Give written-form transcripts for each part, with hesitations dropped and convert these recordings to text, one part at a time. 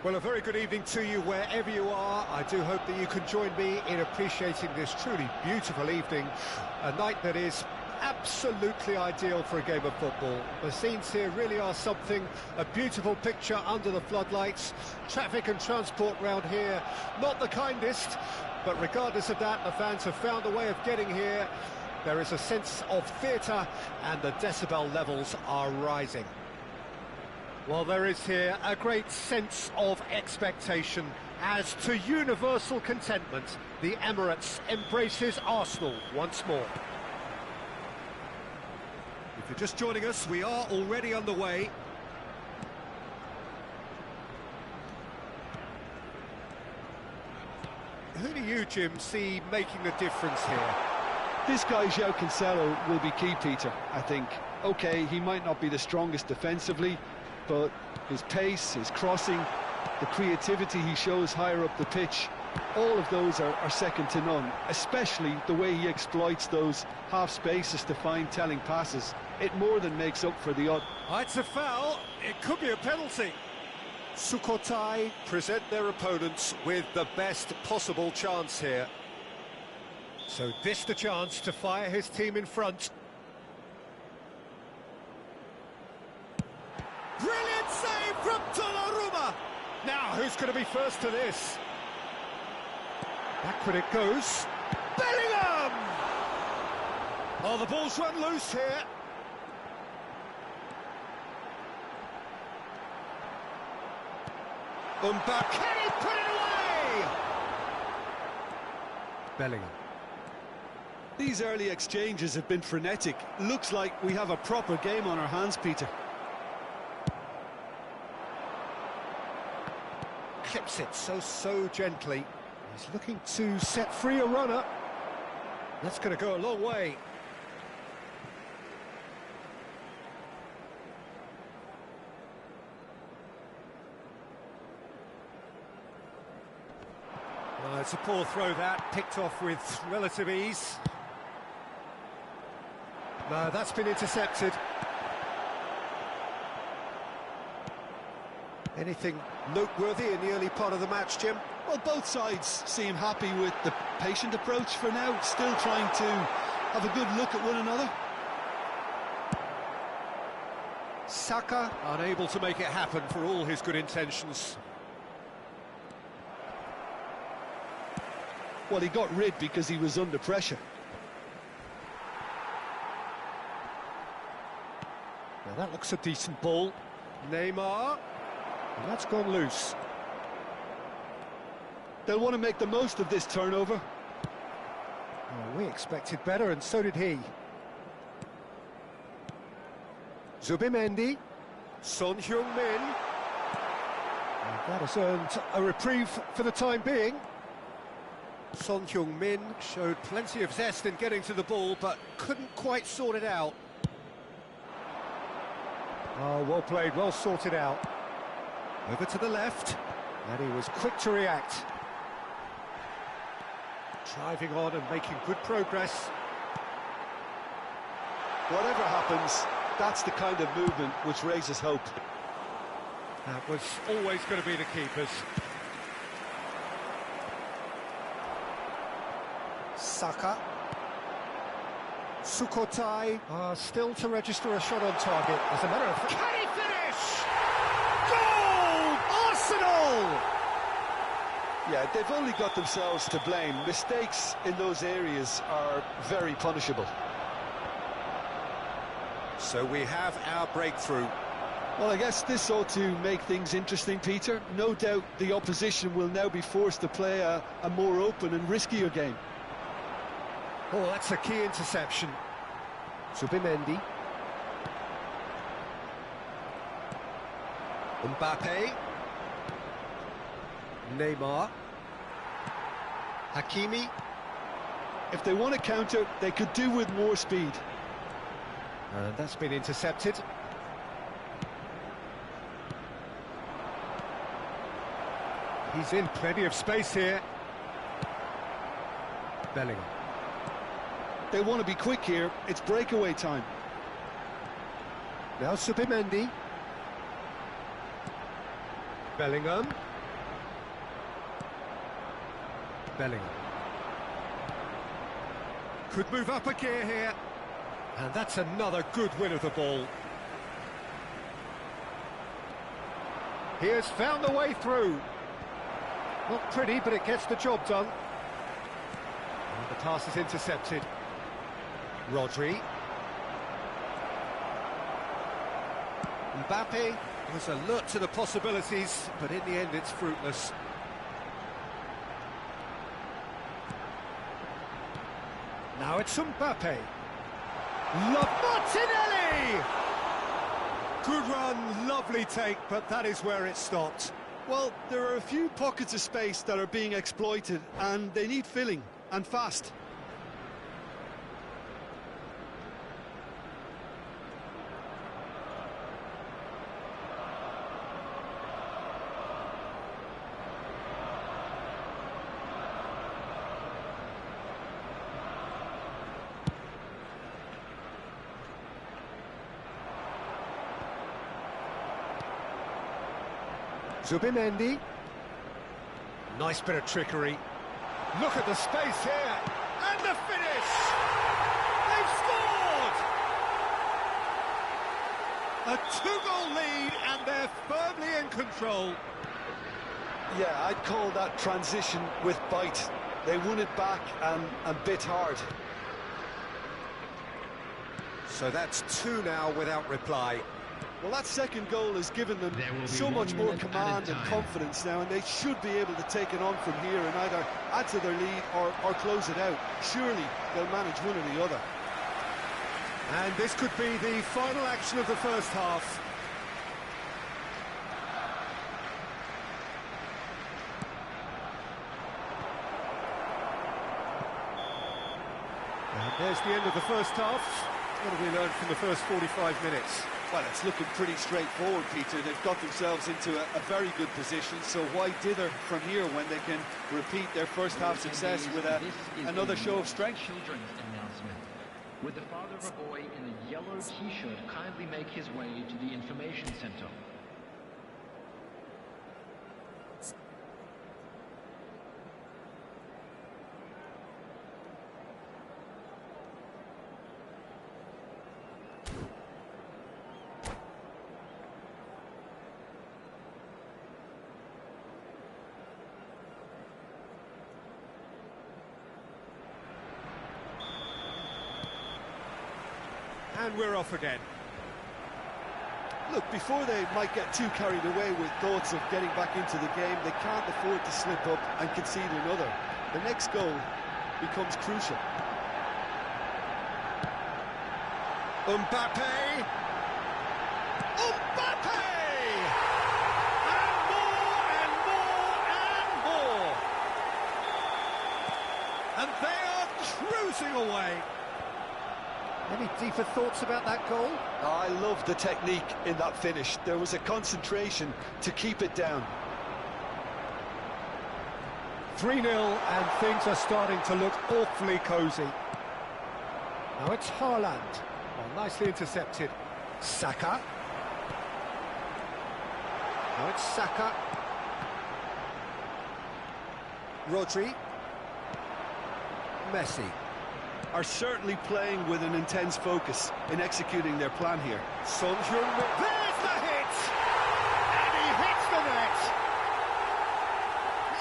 Well, a very good evening to you wherever you are. I do hope that you can join me in appreciating this truly beautiful evening, a night that is absolutely ideal for a game of football. The scenes here really are something, a beautiful picture under the floodlights. Traffic and transport round here, not the kindest, but regardless of that, the fans have found a way of getting here. There is a sense of theatre and the decibel levels are rising. Well, there is here a great sense of expectation as to universal contentment. The Emirates embraces Arsenal once more. If you're just joining us, we are already underway. Who do you, Jim, see making the difference here? This guy, João Cancelo, will be key, Peter, I think. OK, he might not be the strongest defensively, but his pace, his crossing, the creativity he shows higher up the pitch, all of those are second to none, especially the way he exploits those half spaces to find telling passes. It more than makes up for the odd. It's a foul, it could be a penalty. Sukhothai present their opponents with the best possible chance here. So this the chance to fire his team in front. Brilliant save from Donnarumma! Now, who's going to be first to this? Backward it goes. Bellingham! Oh, the ball's run loose here. Mbappe, can he put it away? Bellingham. These early exchanges have been frenetic. Looks like we have a proper game on our hands, Peter. Clips it so gently. He's looking to set free a runner. That's going to go a long way. It's a poor throw that, picked off with relative ease. No, that's been intercepted. Anything noteworthy in the early part of the match, Jim? Well, both sides seem happy with the patient approach for now, still trying to have a good look at one another. Saka unable to make it happen for all his good intentions. Well, he got rid because he was under pressure. Now that looks a decent ball. Neymar. And that's gone loose. They'll want to make the most of this turnover. Well, we expected better, and so did he. Zubimendi. Son Heung-min. And that has earned a reprieve for the time being. Son Heung-min showed plenty of zest in getting to the ball, but couldn't quite sort it out. Oh, well played, well sorted out. Over to the left, and he was quick to react. Driving on and making good progress. Whatever happens, that's the kind of movement which raises hope. That was always going to be the keepers. Saka. Sukhothai still to register a shot on target. As a matter of fact, can he finish? Goal! Arsenal! Yeah, they've only got themselves to blame. Mistakes in those areas are very punishable. So we have our breakthrough. Well, I guess this ought to make things interesting, Peter. No doubt the opposition will now be forced to play a more open and riskier game. Oh, that's a key interception. Zubimendi. Mbappe. Neymar. Hakimi. If they want to counter, they could do with more speed. And that's been intercepted. He's in plenty of space here. Bellingham. They want to be quick here. It's breakaway time. Now Zubimendi. Bellingham. Bellingham. Could move up a gear here. And that's another good win of the ball. He has found the way through. Not pretty, but it gets the job done. And the pass is intercepted. Rodri. Mbappe was alert to the possibilities, but in the end it's fruitless. Now it's Mbappe. Martinelli! Good run, lovely take, but that is where it stopped. Well, there are a few pockets of space that are being exploited, and they need filling, and fast. Zubimendi. Nice bit of trickery. Look at the space here. And the finish! They've scored! A two-goal lead and they're firmly in control. Yeah, I'd call that transition with bite. They won it back and bit hard. So that's two now without reply. Well, that second goal has given them so much more command and confidence now, and they should be able to take it on from here and either add to their lead or close it out. Surely they'll manage one or the other. And this could be the final action of the first half. And there's the end of the first half. What have we learned from the first 45 minutes? Well, it's looking pretty straightforward, Peter. They've got themselves into a very good position, so why dither from here when they can repeat their first half success with another show of strength? Children's announcement. Would the father of a boy in a yellow t-shirt kindly make his way to the information center? And we're off again. Look, before they might get too carried away with thoughts of getting back into the game, they can't afford to slip up and concede another. The next goal becomes crucial. Mbappe! Mbappe! And more and more and more! And they are cruising away. Any deeper thoughts about that goal? I love the technique in that finish. There was a concentration to keep it down. 3-0 and things are starting to look awfully cosy. Now it's Haaland. Well, nicely intercepted. Saka. Now it's Saka. Rodri. Messi. Are certainly playing with an intense focus in executing their plan here. Son Heung-min. There's the hit! And he hits the net!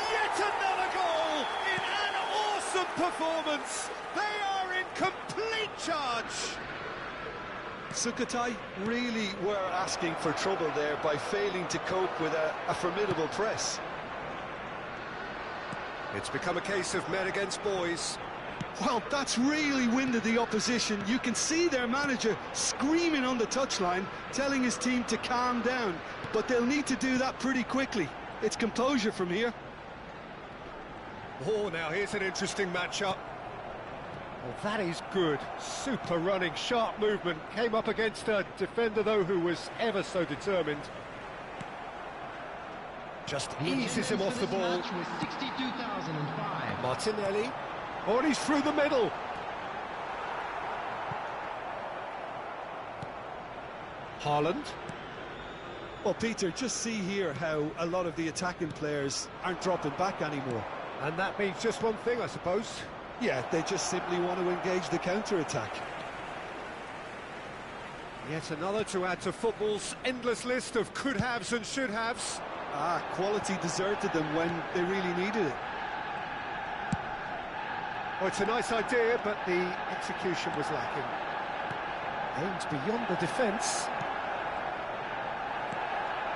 Yet another goal in an awesome performance! They are in complete charge! Sukhothai really were asking for trouble there by failing to cope with a formidable press. It's become a case of men against boys. Well, that's really winded the opposition. You can see their manager screaming on the touchline, telling his team to calm down. But they'll need to do that pretty quickly. It's composure from here. Oh, now here's an interesting matchup. Well, that is good. Super running, sharp movement. Came up against a defender, though, who was ever so determined. Just eases him off the ball. 62,005. Martinelli. Oh, and he's through the middle. Haaland. Well, Peter, just see here how a lot of the attacking players aren't dropping back anymore. And that means just one thing, I suppose. Yeah, they just simply want to engage the counter-attack. Yet another to add to football's endless list of could-haves and should-haves. Quality deserted them when they really needed it. Oh, it's a nice idea, but the execution was lacking. Aimed beyond the defence.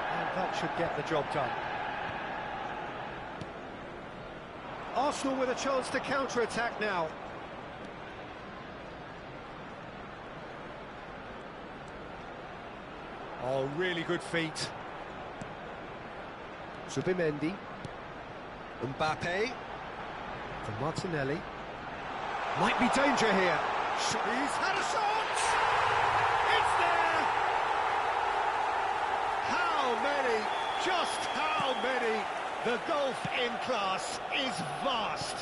And that should get the job done. Arsenal with a chance to counter-attack now. Oh, really good feet. Zubimendi. Mbappe. For Martinelli. Might be danger here. He's had a shot! It's there! How many? Just how many? The gulf in class is vast.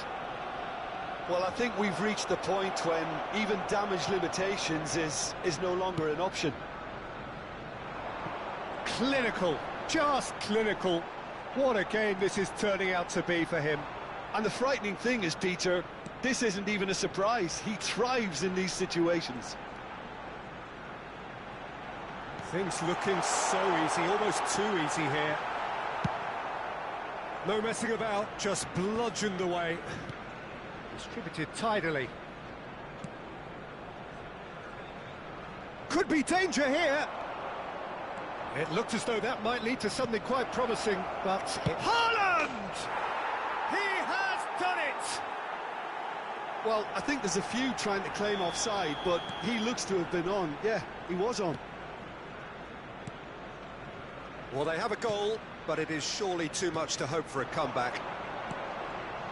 Well, I think we've reached the point when even damage limitations is no longer an option. Clinical, just clinical. What a game this is turning out to be for him. And the frightening thing is, Peter, this isn't even a surprise. He thrives in these situations. Things looking so easy, almost too easy here. No messing about, just bludgeoned away. Distributed tidily. Could be danger here. It looked as though that might lead to something quite promising, but Haaland! He has done it! Well, I think there's a few trying to claim offside, but he looks to have been on. Yeah, he was on. Well, they have a goal, but it is surely too much to hope for a comeback.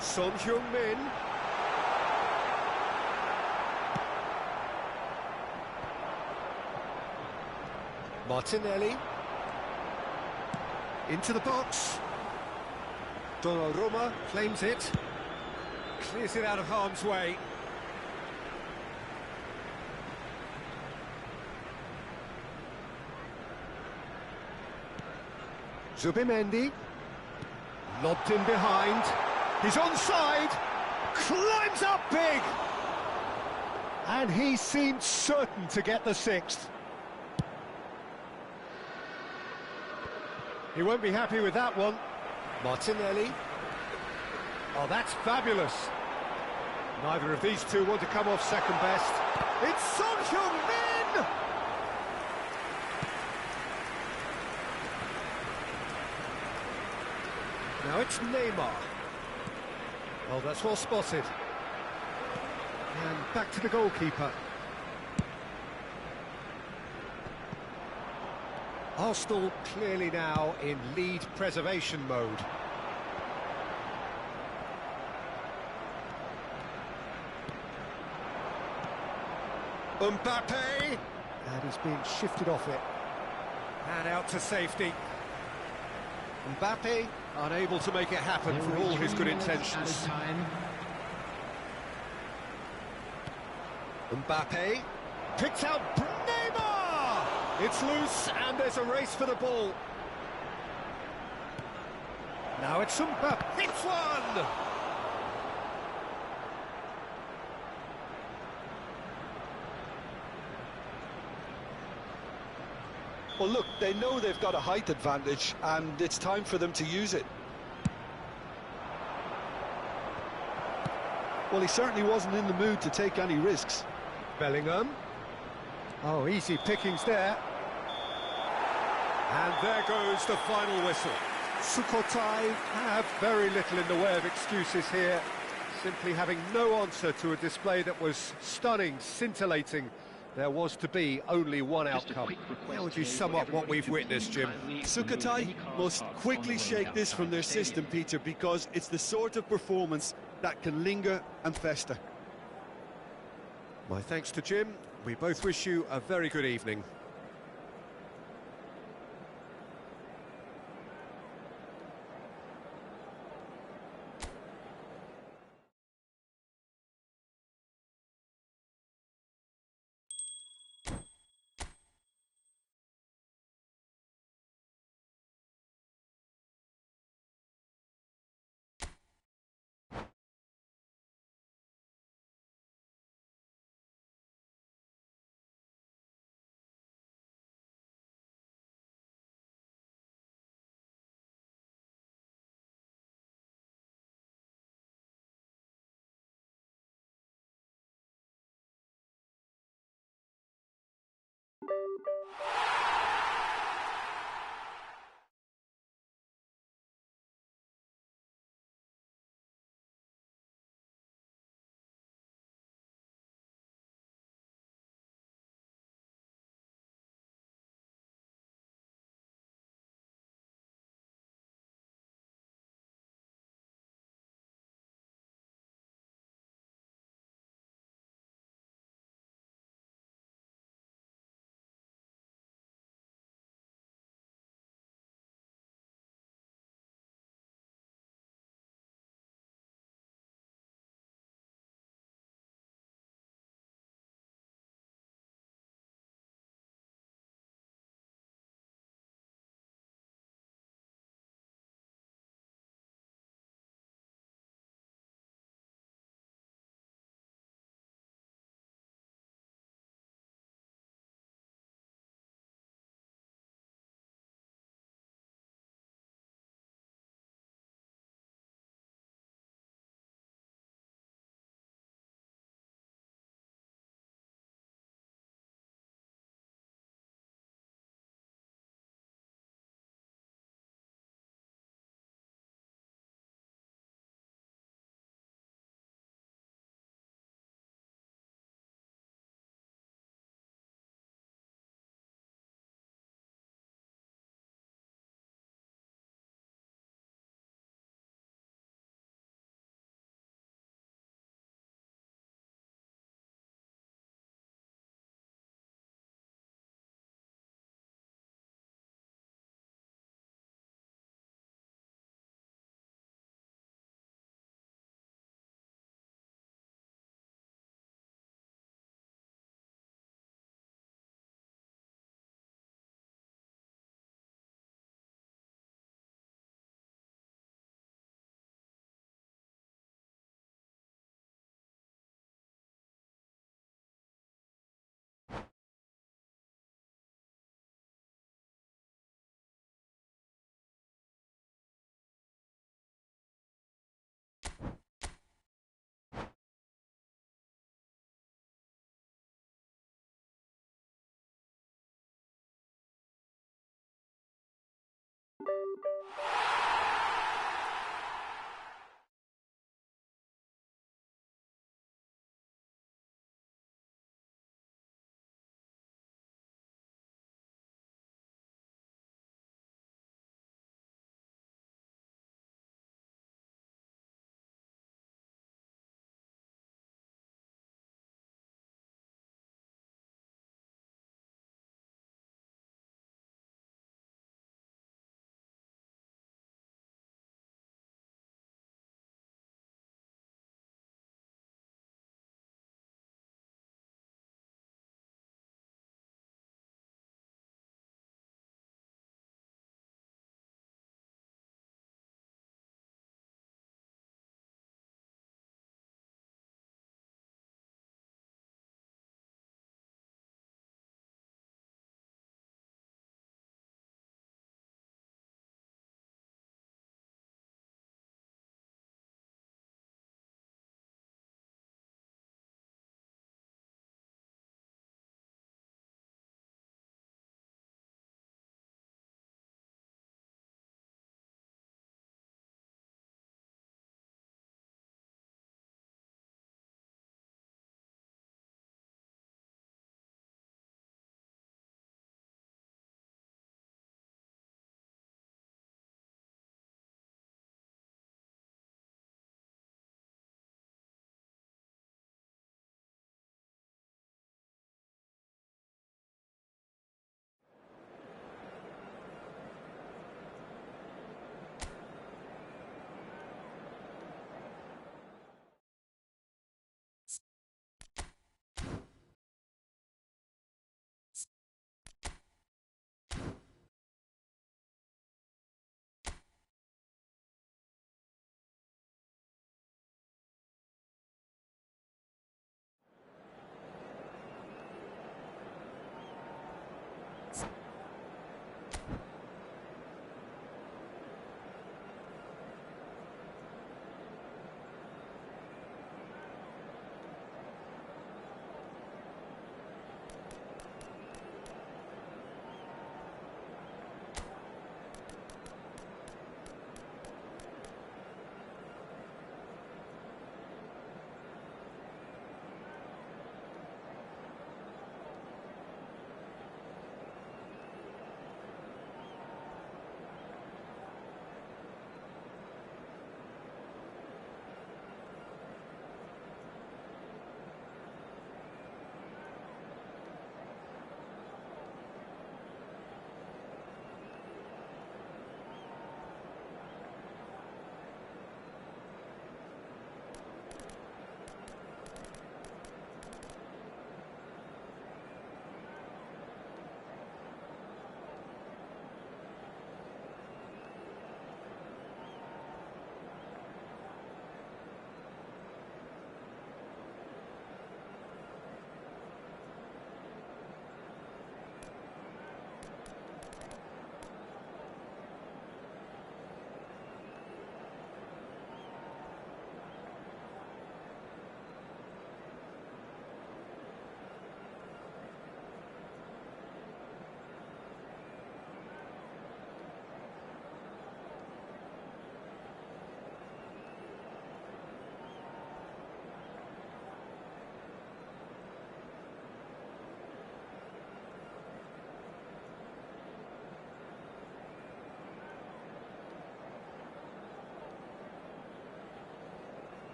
Son Heung-min. Martinelli. Into the box. Donnarumma claims it. Clears it out of harm's way. Zubimendi. Lobbed in behind. He's onside. Climbs up big. And he seemed certain to get the sixth. He won't be happy with that one. Martinelli. Oh, that's fabulous. Neither of these two want to come off second best. It's Son Heung-min! Now it's Neymar. Oh, that's well spotted. And back to the goalkeeper. Arsenal clearly now in lead preservation mode. Mbappe! And he's being shifted off it. And out to safety. Mbappe unable to make it happen for all his good intentions. Mbappe picks out Neymar! It's loose and there's a race for the ball. Now it's Mbappe. Hits one! Well, look, they know they've got a height advantage, and it's time for them to use it. Well, he certainly wasn't in the mood to take any risks. Bellingham. Oh, easy pickings there. And there goes the final whistle. Sukhothai have very little in the way of excuses here, simply having no answer to a display that was stunning, scintillating. There was to be only one outcome. How would you sum up what we've witnessed, Jim? Sukhothai must quickly shake this from their system, Peter, because it's the sort of performance that can linger and fester. My thanks to Jim. We both wish you a very good evening.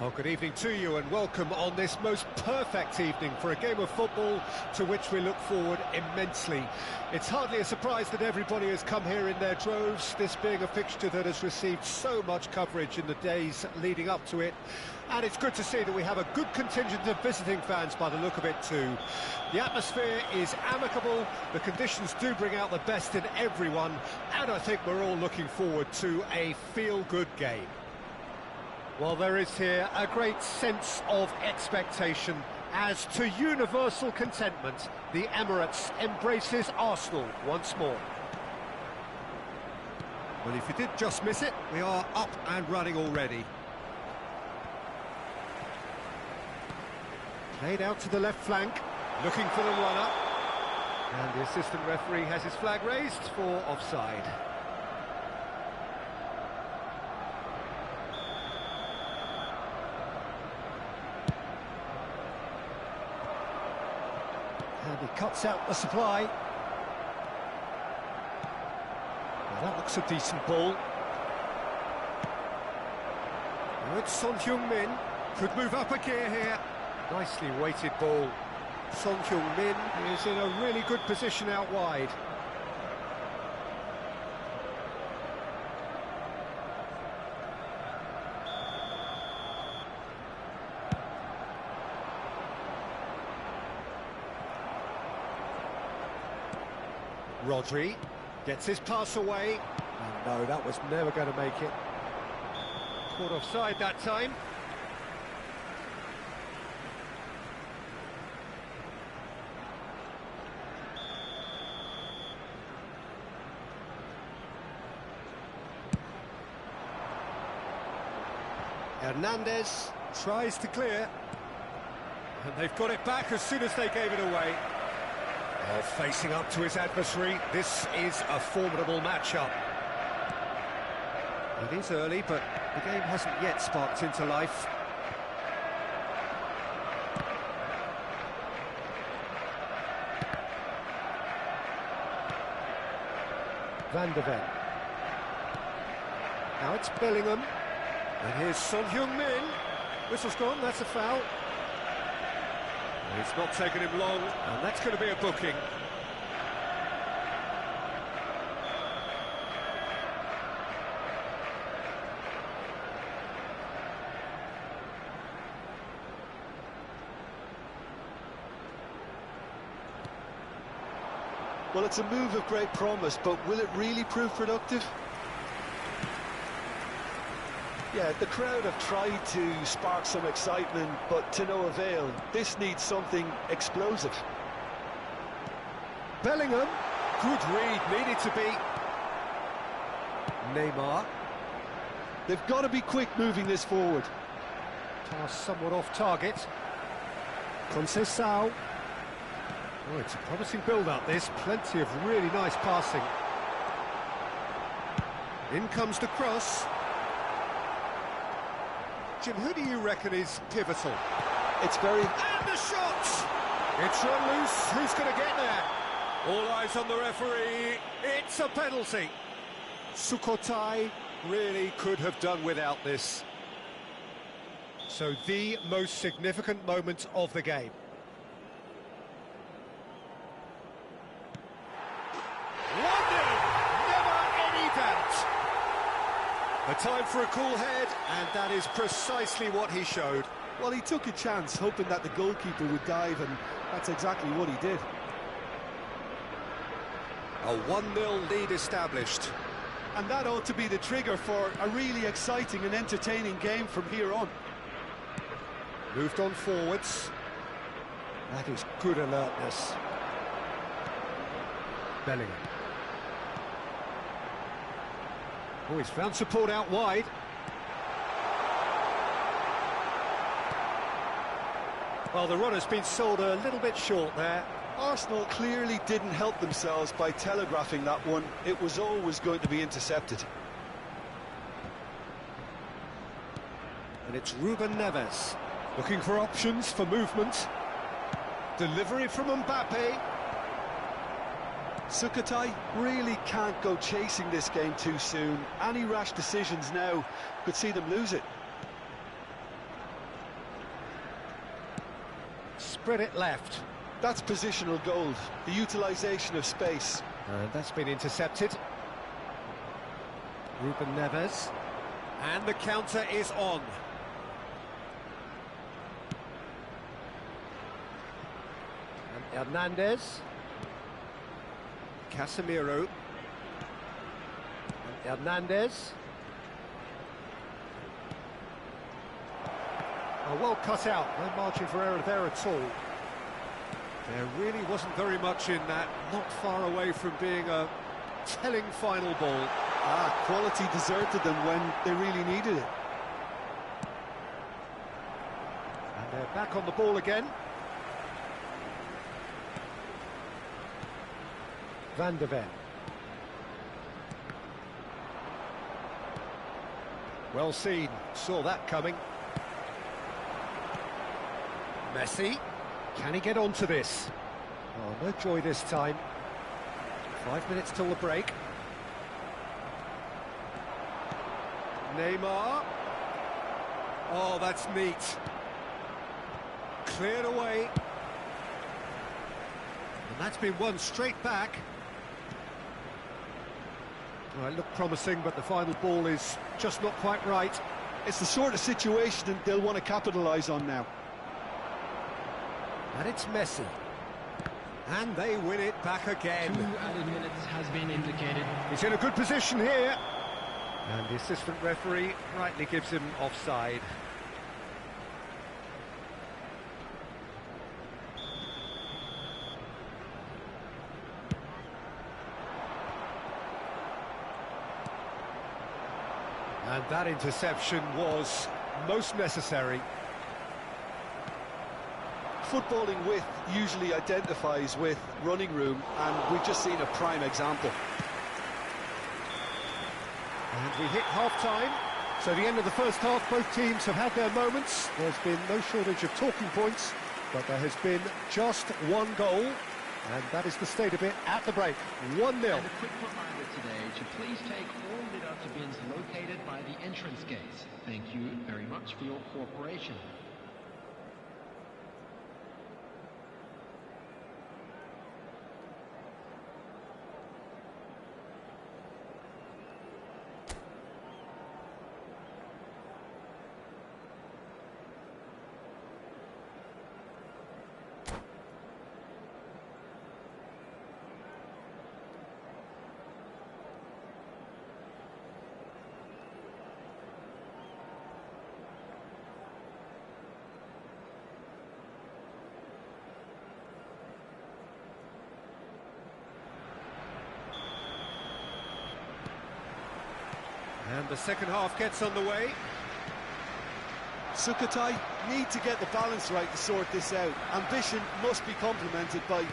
Well, good evening to you and welcome on this most perfect evening for a game of football to which we look forward immensely. It's hardly a surprise that everybody has come here in their droves, this being a fixture that has received so much coverage in the days leading up to it. And it's good to see that we have a good contingent of visiting fans by the look of it too. The atmosphere is amicable, the conditions do bring out the best in everyone, and I think we're all looking forward to a feel-good game. Well, there is here a great sense of expectation. As to universal contentment, the Emirates embraces Arsenal once more. Well, if you did just miss it, we are up and running already. Played out to the left flank, looking for the runner. And the assistant referee has his flag raised for offside. And he cuts out the supply. Well, that looks a decent ball. Now it's Son Heung-min. Could move up a gear here. Nicely weighted ball. Son Heung-min is in a really good position out wide. Rodri gets his pass away. And no, that was never going to make it. Caught offside that time. Hernandez tries to clear. And they've got it back as soon as they gave it away. Well, facing up to his adversary, this is a formidable matchup. It is early, but the game hasn't yet sparked into life. Van de Ven. Now it's Bellingham. And here's Son Heung-min. Whistle's gone, that's a foul. It's not taken him long, and that's going to be a booking. Well, it's a move of great promise, but will it really prove productive? Yeah, the crowd have tried to spark some excitement, but to no avail. This needs something explosive. Bellingham, good read, needed to be. Neymar. They've got to be quick moving this forward. Pass somewhat off target. Conceição. Oh, it's a promising build-up, this. Plenty of really nice passing. In comes the cross. Jim, who do you reckon is pivotal? It's very... And the shot! It's run loose. Who's going to get there? All eyes on the referee. It's a penalty. Sukhothai really could have done without this. So the most significant moment of the game. A time for a cool head, and that is precisely what he showed. Well, he took a chance, hoping that the goalkeeper would dive, and that's exactly what he did. A 1-0 lead established. And that ought to be the trigger for a really exciting and entertaining game from here on. Moved on forwards. That is good alertness. Bellingham. Oh, he's found support out wide. Well, the run has been sold a little bit short there. Arsenal clearly didn't help themselves by telegraphing that one. It was always going to be intercepted. And it's Ruben Neves, looking for options for movement. Delivery from Mbappe. Sukhothai really can't go chasing this game too soon. Any rash decisions now could see them lose it. Spread it left. That's positional gold, the utilisation of space. And that's been intercepted. Ruben Neves. And the counter is on. And Hernandez. Casemiro. And Hernandez. Well cut out, no margin for error there at all. There really wasn't very much in that, not far away from being a telling final ball. Quality deserted them when they really needed it. And they're back on the ball again. Van de Ven. Well seen, saw that coming. Messi, can he get onto this? Oh, no joy this time. 5 minutes till the break. Neymar. Oh, that's neat. Cleared away. And that's been won straight back. Well, it looked promising, but the final ball is just not quite right. It's the sort of situation that they'll want to capitalise on now. And it's Messi. And they win it back again. 2 added minutes has been indicated. He's in a good position here. And the assistant referee rightly gives him offside. And that interception was most necessary. Footballing width usually identifies with running room, and we've just seen a prime example. And we hit half-time, so the end of the first half, both teams have had their moments. There's been no shortage of talking points, but there has been just one goal, and that is the state of it at the break, 1-0. And a quick reminder today to please take all lit-up bins located by the entrance gates. Thank you very much for your cooperation. And the second half gets underway. Sukhothai need to get the balance right to sort this out. Ambition must be complemented by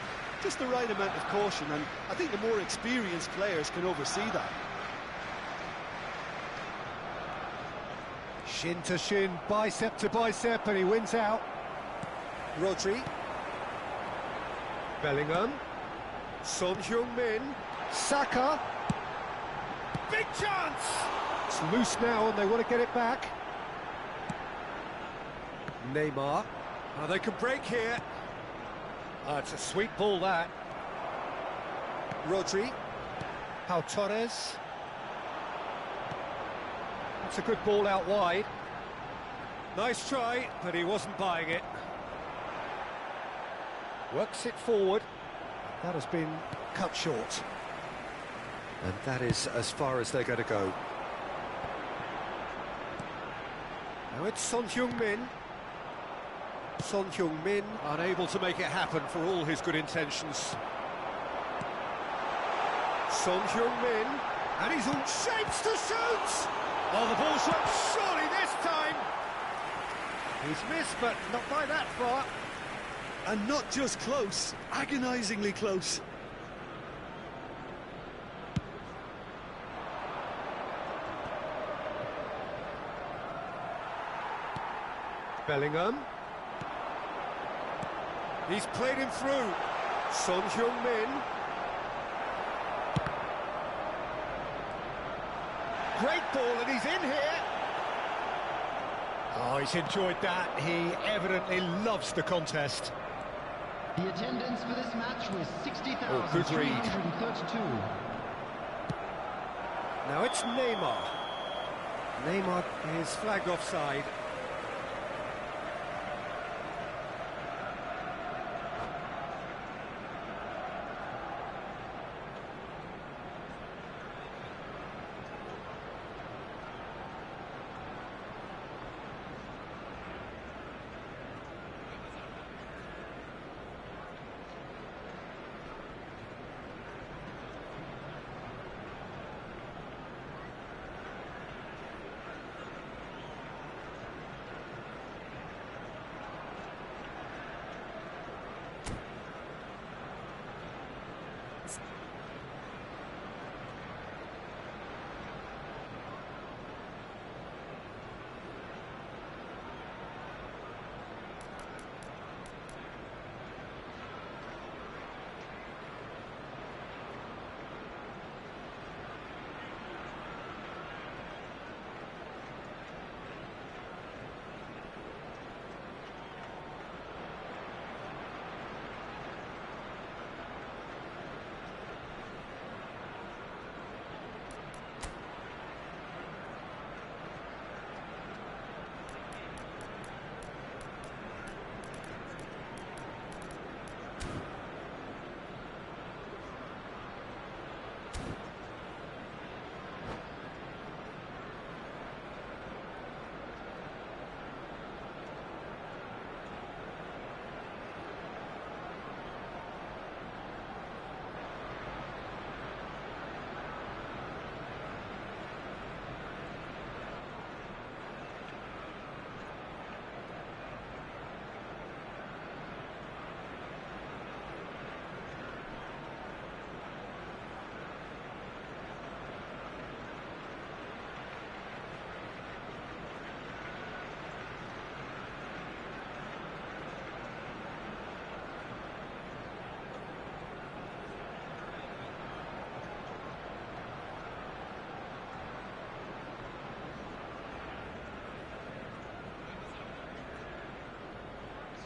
just the right amount of caution, and I think the more experienced players can oversee that. Shin to shin, bicep to bicep, and he wins out. Rodri. Bellingham. Son Heung-min. Saka. Big chance! It's loose now and they want to get it back. Neymar. Oh, they can break here. Oh, it's a sweet ball, that. Rodri. Pau Torres. That's a good ball out wide. Nice try, but he wasn't buying it. Works it forward. That has been cut short. And that is as far as they're going to go. Now it's Son Heung-min. Son Heung-min unable to make it happen for all his good intentions. Son Heung-min, and he's on shapes to shoot! Oh, the ball's up, surely this time! He's missed, but not by that far. And not just close, agonisingly close. Bellingham. He's played him through. Son Heung-min. Great ball, and he's in here. Oh, he's enjoyed that. He evidently loves the contest. The attendance for this match was Oh, good read. 60,332. Now it's Neymar. Neymar is flagged offside.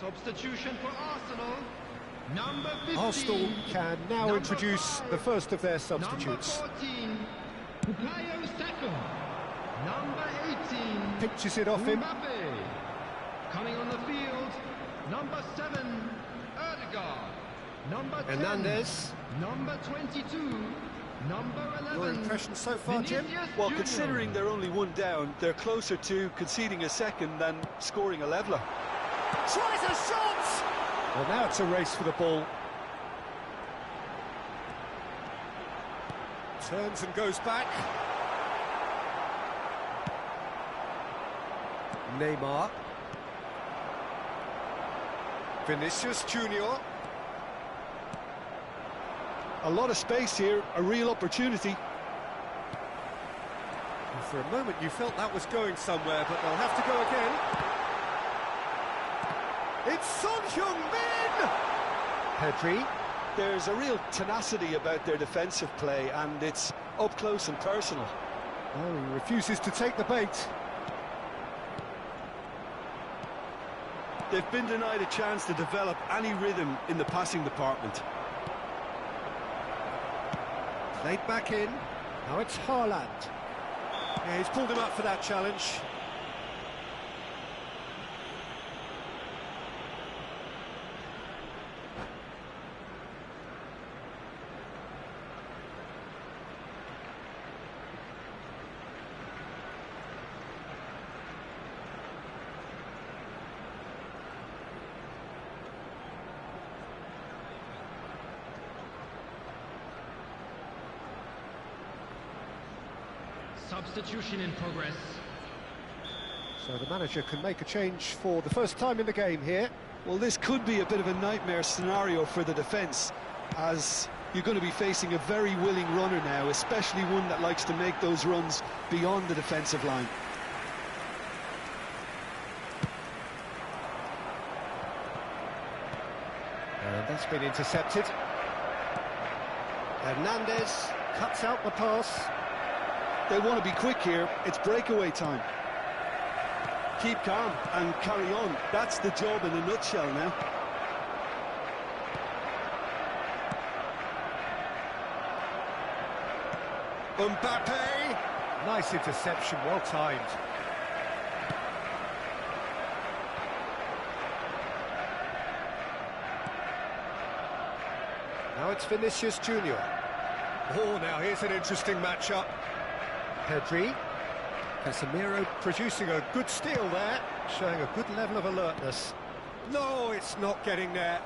Substitution for Arsenal. Number 15. Arsenal can now Number introduce 5. the first of their substitutes. Number 14. Bukayo Saka. Number 18. Pitches it off him. Mbappe. Coming on the field. Number 7. Erdegaard. Number 10. Hernandez. Number 22. Number 11. Your impression so far, Jim? Vinicius Well, Junior. considering they're only one down, they're closer to conceding a second than scoring a leveller. Tries a shot! Well, now it's a race for the ball. Turns and goes back. Neymar. Vinicius Junior. A lot of space here, a real opportunity. And for a moment you felt that was going somewhere, but they'll have to go again. It's Son Heung-min! Pedri. There's a real tenacity about their defensive play, and it's up close and personal. Oh, he refuses to take the bait. They've been denied a chance to develop any rhythm in the passing department. Played back in. Now it's Haaland. Yeah, he's pulled him up for that challenge. Substitution in progress. So the manager can make a change for the first time in the game here. Well, this could be a bit of a nightmare scenario for the defence, as you're going to be facing a very willing runner now, especially one that likes to make those runs beyond the defensive line. And that's been intercepted. Hernandez cuts out the pass. They want to be quick here, it's breakaway time. Keep calm and carry on, that's the job in a nutshell now. Mbappe! Nice interception, well timed. Now it's Vinicius Junior. Oh, now here's an interesting matchup. Pedri. Casemiro producing a good steal there, showing a good level of alertness. No, it's not getting there.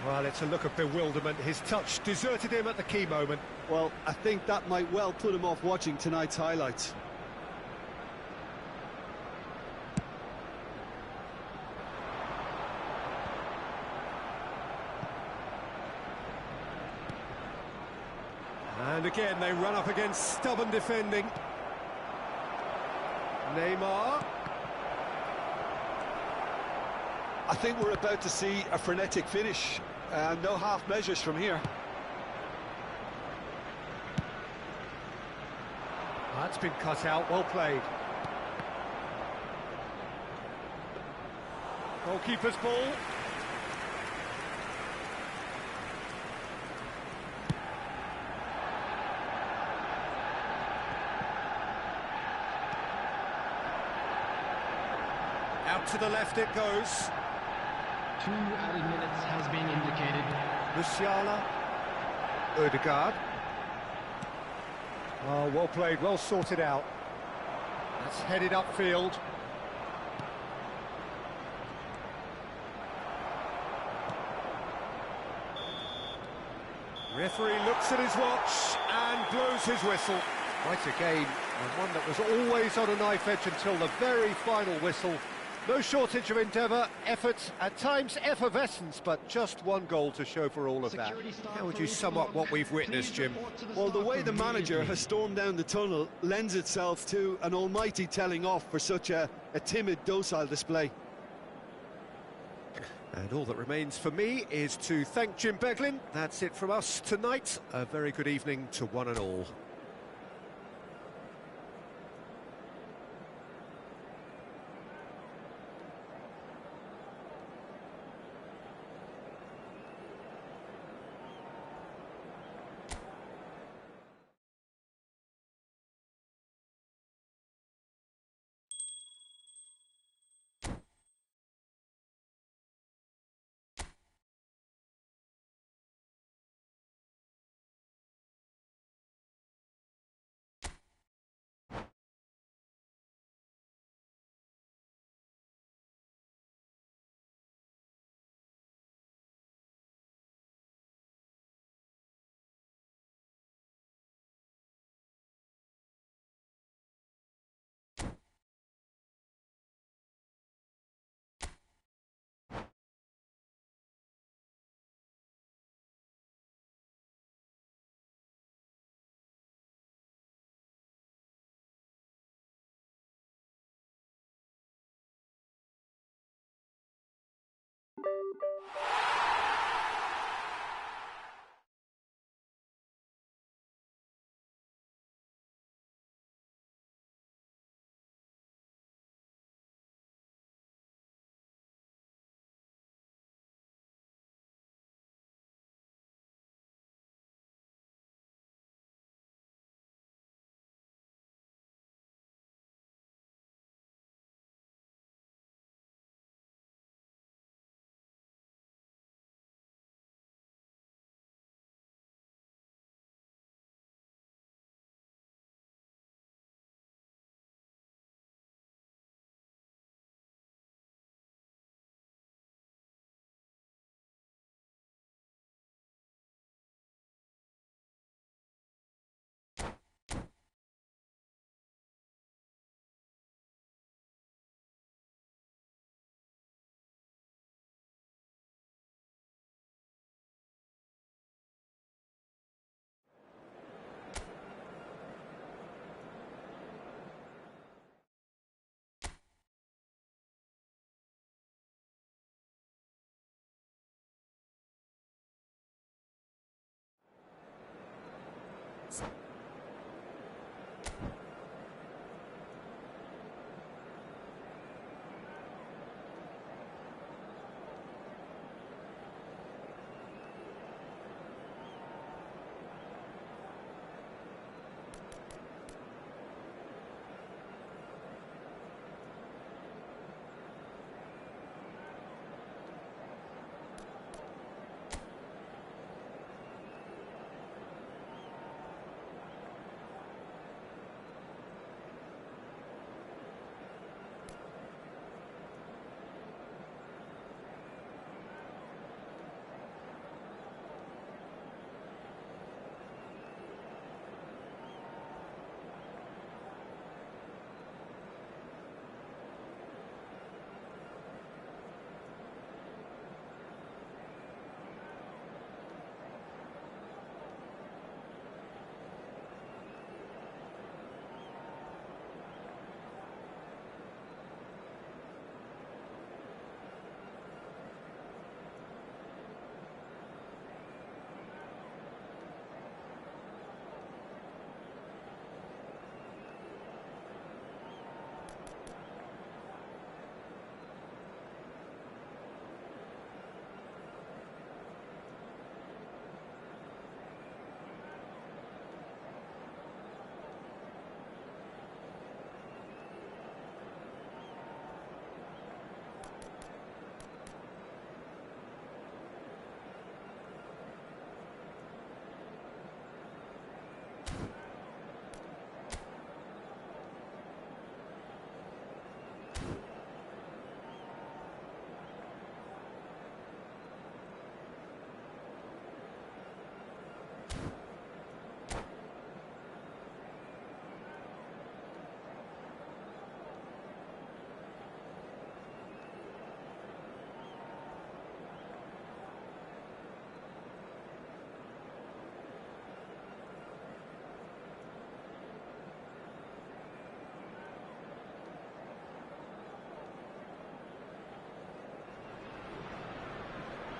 Well, it's a look of bewilderment. His touch deserted him at the key moment. Well, I think that might well put him off watching tonight's highlights. And again, they run up against stubborn defending. Neymar. I think we're about to see a frenetic finish. No half measures from here. That's been cut out, well played. Goalkeeper's ball. Out to the left it goes. 2 added minutes has been indicated. Musiala. Erdegaard. Oh, well played, well sorted out. That's headed upfield. Referee looks at his watch and blows his whistle. Quite a game, and one that was always on a knife edge until the very final whistle. No shortage of endeavour, effort, at times effervescence, but just one goal to show for all of that. How would you sum up what we've witnessed, Jim? Well, the way the manager has stormed down the tunnel lends itself to an almighty telling off for such a timid, docile display. And all that remains for me is to thank Jim Beglin. That's it from us tonight. A very good evening to one and all.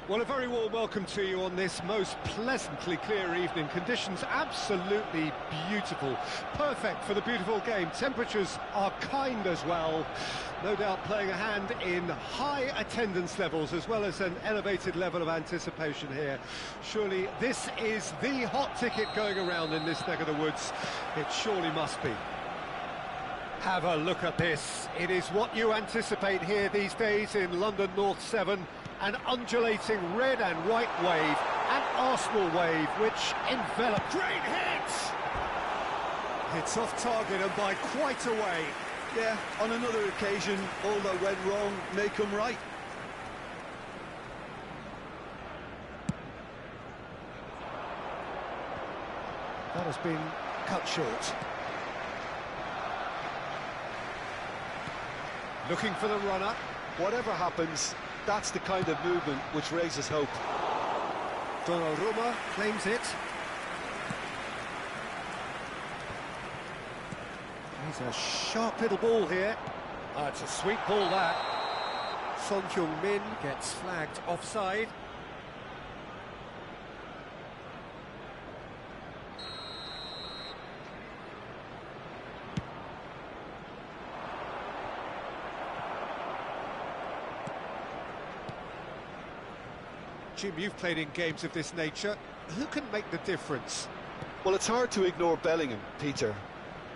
Well, a very warm welcome to you on this most pleasantly clear evening. Conditions absolutely beautiful, perfect for the beautiful game. Temperatures are kind as well, no doubt playing a hand in high attendance levels as well as an elevated level of anticipation here. Surely this is the hot ticket going around in this neck of the woods. It surely must be. Have a look at this. It is what you anticipate here these days in London North 7. An undulating red and white wave, an Arsenal wave which envelops. Great hit! It's off target and by quite a way. Yeah, on another occasion, all that went wrong may come right. That has been cut short. Looking for the runner. Whatever happens, that's the kind of movement which raises hope. Donnarumma claims it. He's a sharp little ball here. It's a sweet ball, that. Son Heung-min gets flagged offside. Jim, you've played in games of this nature. Who can make the difference? Well, it's hard to ignore Bellingham, Peter,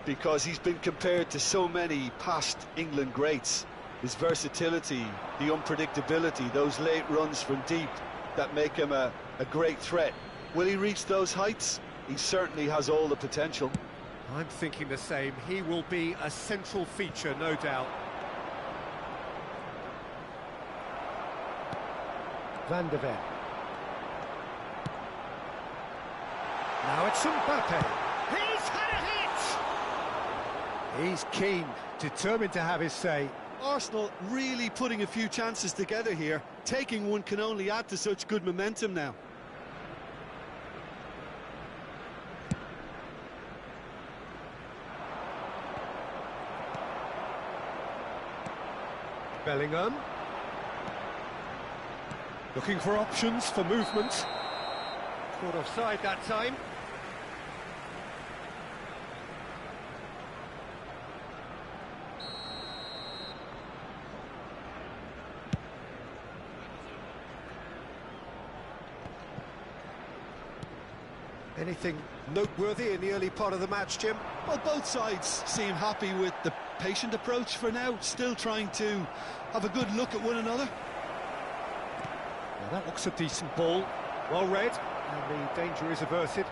because he's been compared to so many past England greats. His versatility, the unpredictability, those late runs from deep that make him a great threat. Will he reach those heights? He certainly has all the potential. I'm thinking the same. He will be a central feature, no doubt. Van de Ven. Now it's Mbappe. He's had a hit! He's keen, determined to have his say. Arsenal really putting a few chances together here. Taking one can only add to such good momentum now. Bellingham. Looking for options for movement. Caught offside that time. Anything noteworthy in the early part of the match, Jim? Well, both sides seem happy with the patient approach for now, still trying to have a good look at one another. Well, that looks a decent ball. Well read, and the danger is averted.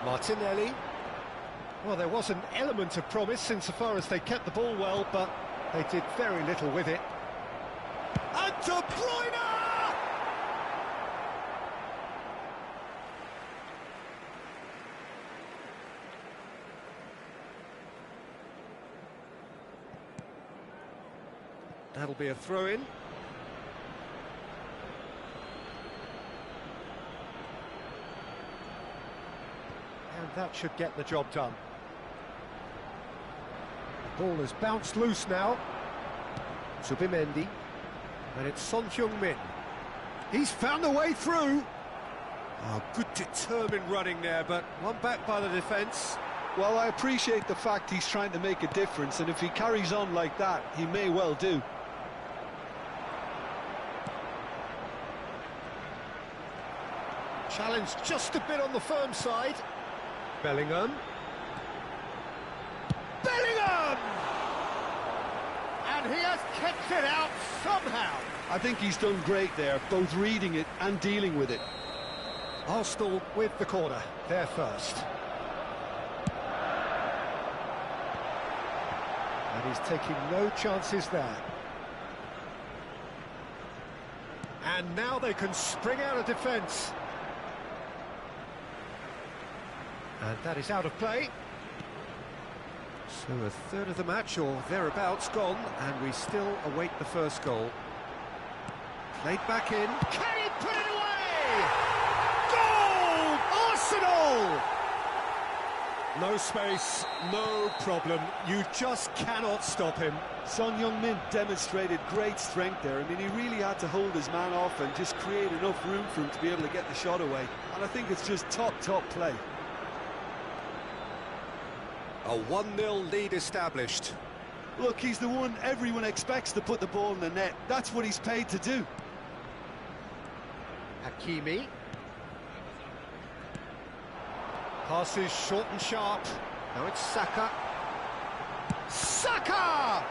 Martinelli. Well, there was an element of promise insofar as they kept the ball well, but they did very little with it. And De Bruyne! That'll be a throw-in. And that should get the job done. The ball has bounced loose now. Zubimendi. And it's Son Heung-min. He's found a way through. Oh, good determined running there, but one back by the defence. Well, I appreciate the fact he's trying to make a difference, and if he carries on like that, he may well do. Challenge just a bit on the firm side. Bellingham. Bellingham! And he has kept it out somehow. I think he's done great there, both reading it and dealing with it. Arsenal with the corner, they're first. And he's taking no chances there. And now they can spring out of defence. And that is out of play. So a third of the match, or thereabouts, gone, and we still await the first goal. Played back in. Can he put it away? Goal! Arsenal! No space, no problem. You just cannot stop him. Son Heung-min demonstrated great strength there. I mean, he really had to hold his man off and just create enough room for him to be able to get the shot away. And I think it's just top play. A 1-0 lead established. Look, he's the one everyone expects to put the ball in the net. That's what he's paid to do. Hakimi. Passes short and sharp. Now it's Saka. Saka!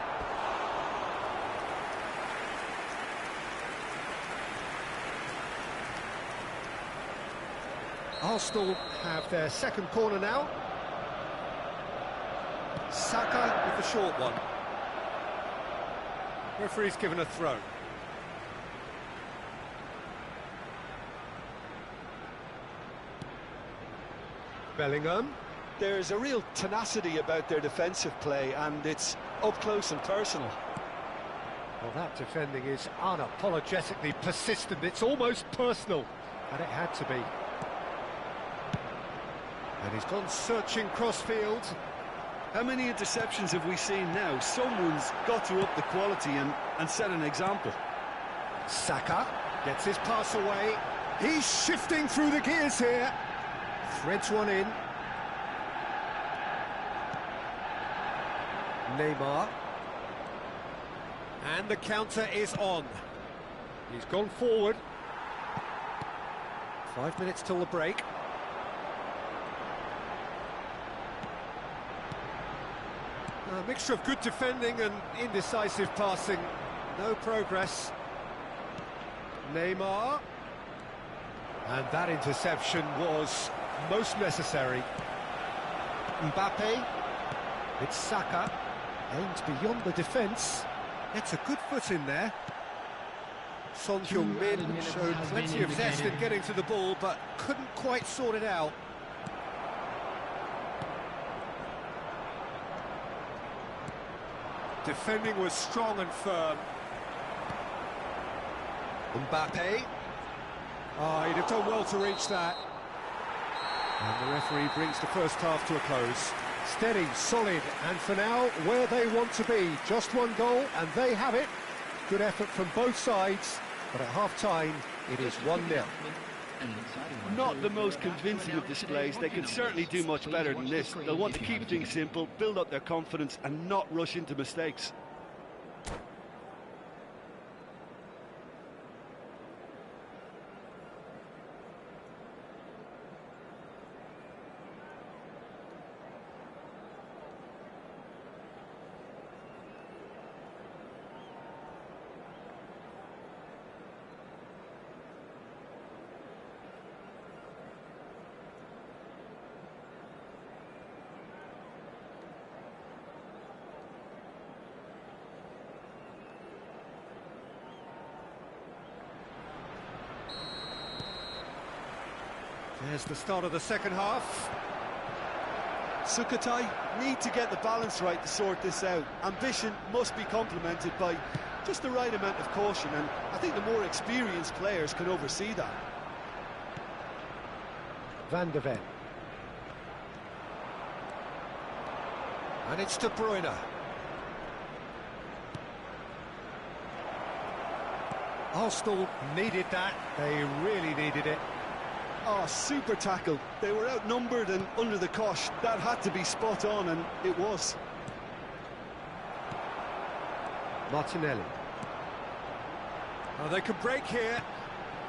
Arsenal have their second corner now. Saka with the short one. Referee's given a throw. Bellingham. There's a real tenacity about their defensive play, and it's up close and personal. Well, that defending is unapologetically persistent. It's almost personal, and it had to be. And he's gone searching crossfield. How many interceptions have we seen now? Someone's got to up the quality and set an example. Saka gets his pass away. He's shifting through the gears here. Threads one in. Neymar. And the counter is on. He's gone forward. 5 minutes till the break. A mixture of good defending and indecisive passing. No progress. Neymar. And that interception was most necessary. Mbappe. It's Saka. Aimed beyond the defence. Gets a good foot in there. Son Heung-min showed plenty of zest in getting to the ball, but couldn't quite sort it out. Defending was strong and firm. Mbappe. Oh, he'd have done well to reach that. And the referee brings the first half to a close. Steady, solid, and for now, where they want to be. Just one goal, and they have it. Good effort from both sides, but at half-time, it is 1-0. Not the most convincing of displays. They can certainly do much better than this. They'll want to keep things simple, build up their confidence, and not rush into mistakes. There's the start of the second half. Sukhothai need to get the balance right to sort this out. Ambition must be complemented by just the right amount of caution, and I think the more experienced players can oversee that. Van de Ven. And it's De Bruyne. Arsenal needed that. They really needed it. Oh, super tackle. They were outnumbered and under the cosh. That had to be spot on, and it was. Martinelli. Oh, they can break here.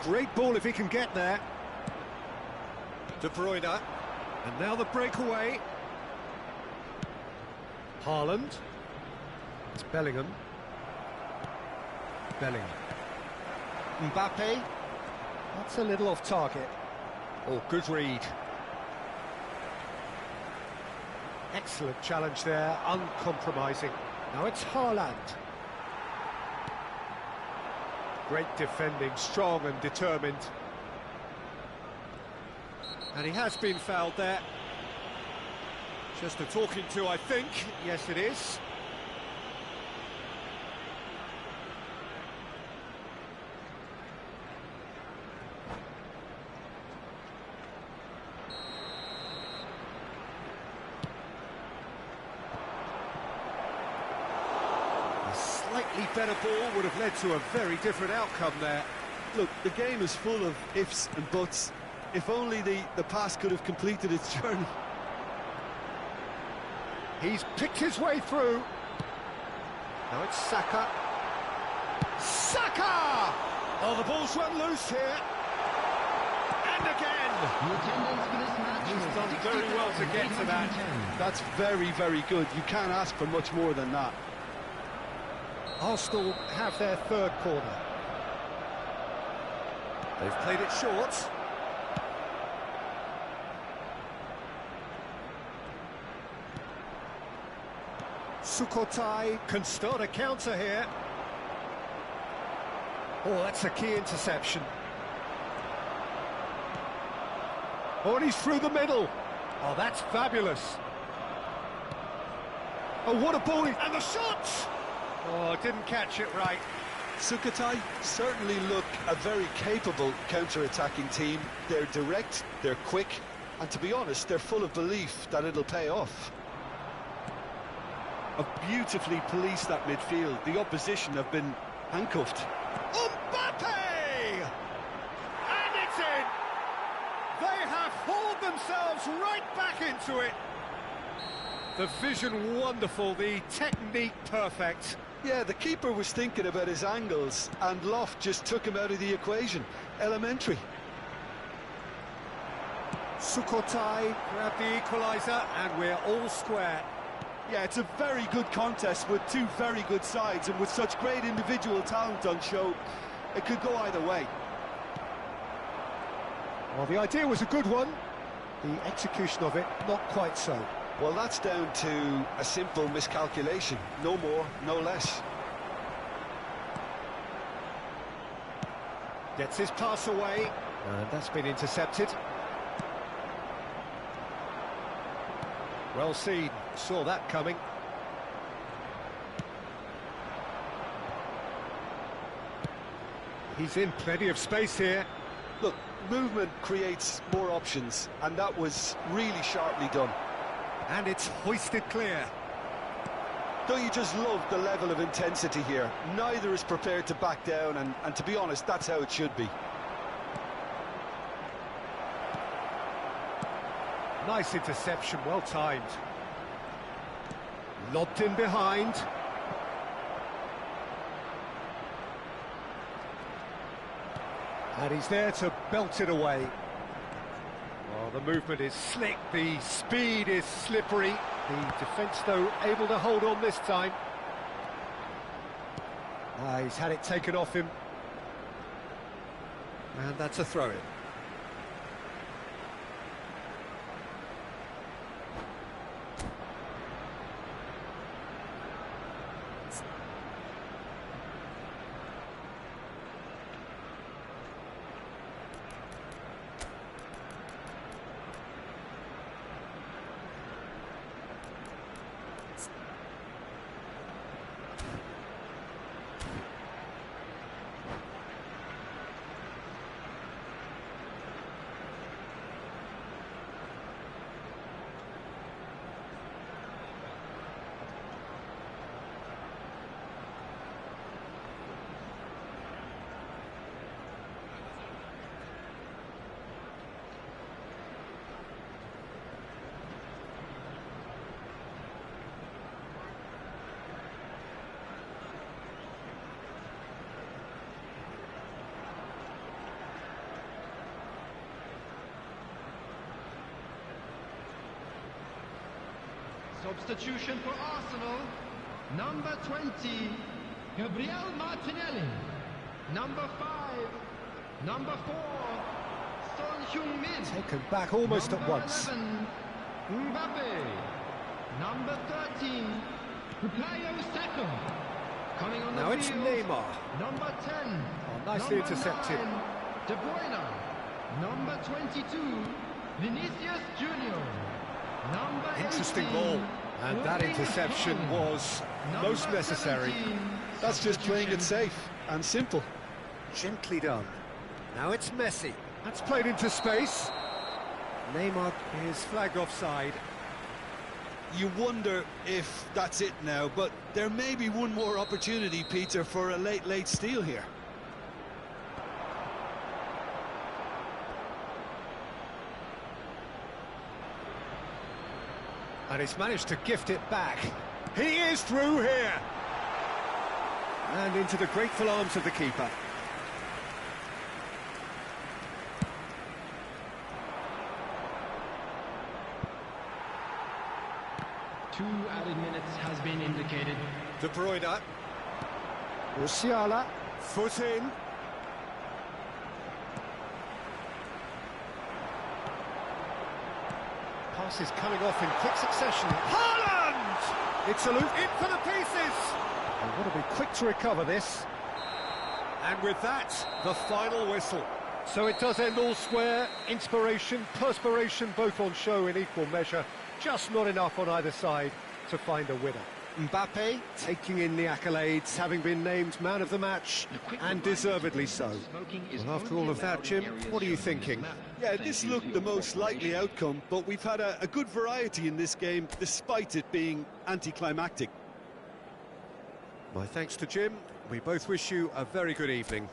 Great ball if he can get there. De Bruyne. And now the breakaway. Haaland. It's Bellingham. Bellingham. Mbappe. That's a little off target. Oh, good read. Excellent challenge there, uncompromising. Now it's Haaland. Great defending, strong and determined. And he has been fouled there. Just a talking to, I think. Yes, it is. Slightly better ball would have led to a very different outcome there. Look, the game is full of ifs and buts. If only the pass could have completed its journey. He's picked his way through. Now it's Saka. Saka! Oh, the ball's run loose here. And again! He's done very well to get to that. That's very, very good. You can't ask for much more than that. Arsenal have their third corner. They've played it short. Sukhothai can start a counter here. Oh, that's a key interception. Oh, and he's through the middle. Oh, that's fabulous. Oh, what a ball! And the shot! Oh, didn't catch it right. Sukhothai certainly look a very capable counter-attacking team. They're direct, they're quick, and to be honest, they're full of belief that it'll pay off. have beautifully policed that midfield. The opposition have been handcuffed. Mbappe! And it's in! They have hauled themselves right back into it. The vision wonderful, the technique perfect. Yeah, the keeper was thinking about his angles, and Loft just took him out of the equation. Elementary. Sukhothai grabbed the equaliser, and we're all square. Yeah, it's a very good contest with two very good sides, and with such great individual talent on show, it could go either way. Well, the idea was a good one. The execution of it, not quite so. Well, that's down to a simple miscalculation. No more, no less. Gets his pass away, and that's been intercepted. Well seen, saw that coming. He's in plenty of space here. Look, movement creates more options, and that was really sharply done. And it's hoisted clear. Don't you just love the level of intensity here? Neither is prepared to back down, and to be honest, that's how it should be. Nice interception, well timed. Lobbed in behind. And he's there to belt it away. Oh, the movement is slick, the speed is slippery. The defence, though, able to hold on this time. He's had it taken off him. And that's a throw-in. Substitution for Arsenal, number 20, Gabriel Martinelli. Number 5, number 4, Son Heung-min. Taken back almost at once. 11, Mbappe. Number 13, Bukayo Saka. Coming on Now the it's field, Neymar. number 10, Nicely number intercepted. 9, De Bruyne. Number 22, Vinicius Junior. Number Interesting 18, ball. And that interception was most necessary. That's just playing it safe and simple. Gently done. Now it's Messi. That's played into space. Neymar is flagged offside. You wonder if that's it now, but there may be one more opportunity, Peter, for a late steal here. And he's managed to gift it back. He is through here. And into the grateful arms of the keeper. Two added minutes has been indicated. De Bruyne. Musiala. Foot in. Passes coming off in quick succession. Haaland! It's a loop in for the pieces. They want to be quick to recover this. And with that, the final whistle. So it does end all square. Inspiration, perspiration, both on show in equal measure. Just not enough on either side to find a winner. Mbappe taking in the accolades, having been named man of the match, and deservedly so. Well, after all of that, Jim, what are you thinking? Yeah, this looked the most likely outcome, but we've had a good variety in this game, despite it being anticlimactic. My thanks to Jim. We both wish you a very good evening.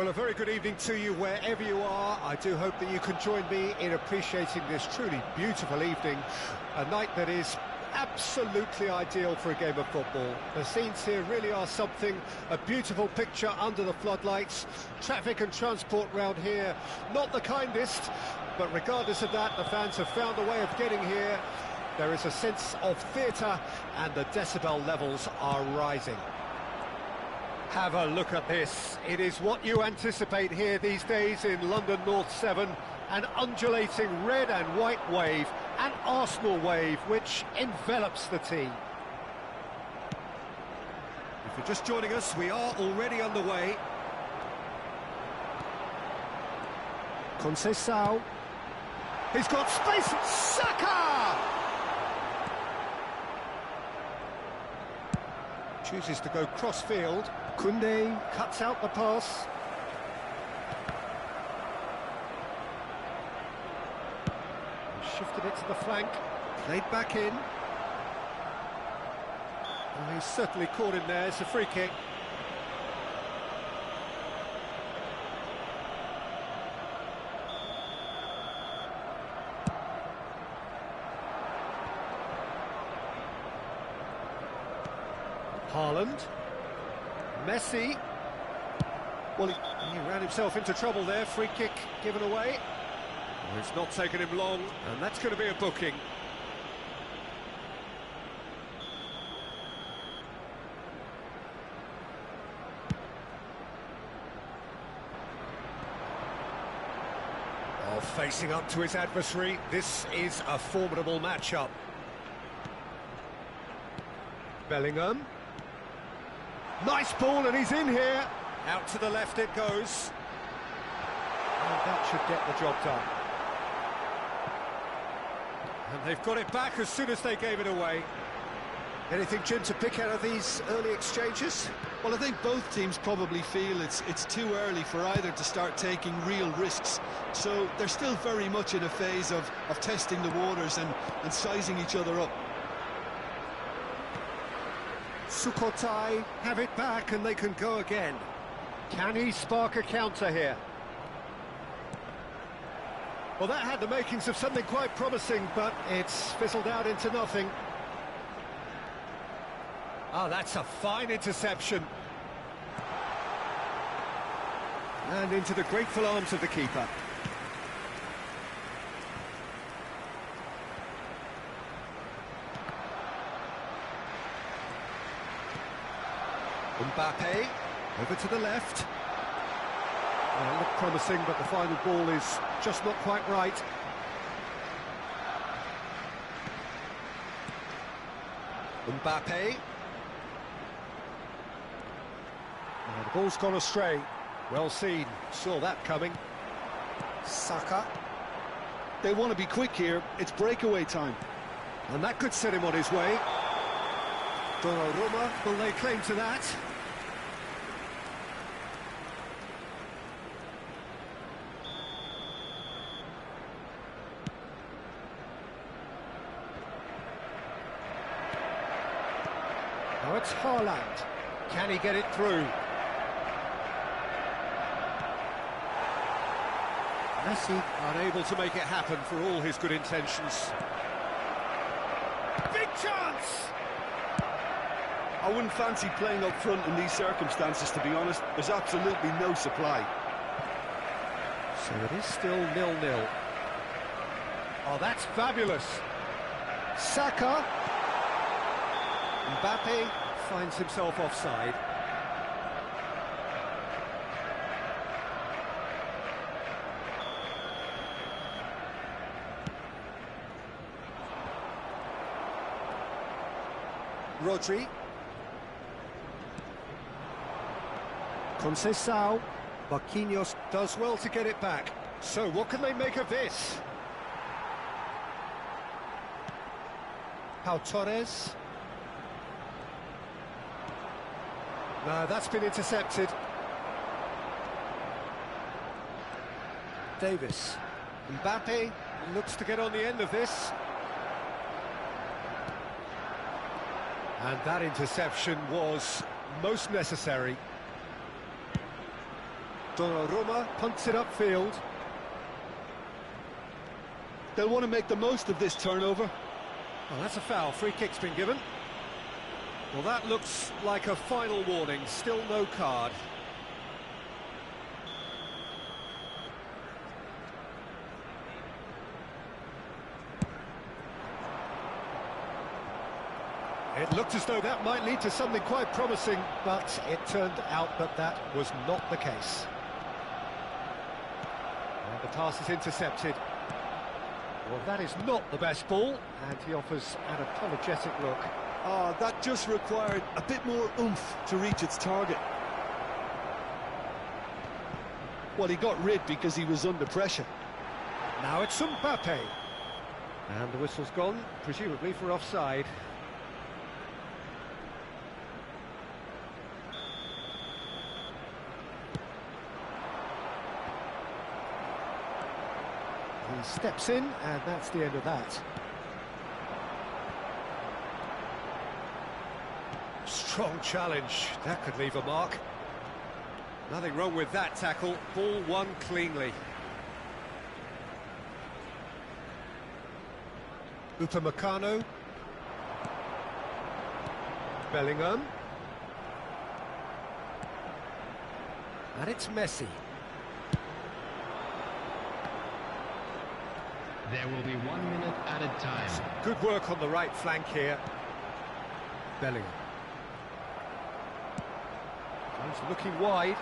Well, a very good evening to you wherever you are. I do hope that you can join me in appreciating this truly beautiful evening, a night that is absolutely ideal for a game of football. The scenes here really are something, a beautiful picture under the floodlights. Traffic and transport round here, not the kindest, but regardless of that, the fans have found a way of getting here. There is a sense of theatre and the decibel levels are rising. Have a look at this. It is what you anticipate here these days in London North 7. An undulating red and white wave, an Arsenal wave, which envelops the team. If you're just joining us, we are already underway. Conceição. He's got space. Saka! Chooses to go cross-field. Koundé cuts out the pass. Shifted it to the flank. Played back in. And he's certainly caught him there. It's a free kick. Haaland. Messi. Well, he ran himself into trouble there. Free kick given away. Well, it's not taken him long, and that's going to be a booking. Oh, facing up to his adversary, this is a formidable matchup. Bellingham. Nice ball, and he's in here. Out to the left it goes. And that should get the job done. And they've got it back as soon as they gave it away. Anything, Jim, to pick out of these early exchanges? Well, I think both teams probably feel it's too early for either to start taking real risks. So they're still very much in a phase of testing the waters and sizing each other up. Sukhothai have it back and they can go again. Can he spark a counter here? Well, that had the makings of something quite promising, but it's fizzled out into nothing. Oh, that's a fine interception. And into the grateful arms of the keeper. Mbappe, over to the left. Well, looked promising, but the final ball is just not quite right. Mbappe. Oh, the ball's gone astray. Well seen, saw that coming. Saka. They want to be quick here, it's breakaway time. And that could set him on his way. Donnarumma will lay claim to that. Now it's Haaland. Can he get it through? Messi unable to make it happen for all his good intentions. Big chance! I wouldn't fancy playing up front in these circumstances, to be honest. There's absolutely no supply. So it is still 0-0. Oh, that's fabulous. Saka. Mbappe finds himself offside. Rodri. Conceição. Marquinhos does well to get it back. So what can they make of this? Pau Torres. No, that's been intercepted. Davis. Mbappe looks to get on the end of this. And that interception was most necessary. Donnarumma punts it upfield. They'll want to make the most of this turnover. Well, that's a foul. Free kick's been given. Well, that looks like a final warning. Still no card. It looked as though that might lead to something quite promising, but it turned out that that was not the case. And the pass is intercepted. Well, that is not the best ball, and he offers an apologetic look. That just required a bit more oomph to reach its target. Well, he got rid because he was under pressure. Now it's Mbappe. And the whistle's gone, presumably for offside. He steps in, and that's the end of that. Strong challenge. That could leave a mark. Nothing wrong with that tackle. Ball won cleanly. Upamecano. Bellingham. And it's Messi. There will be 1 minute added time. Good work on the right flank here. Bellingham. He's looking wide.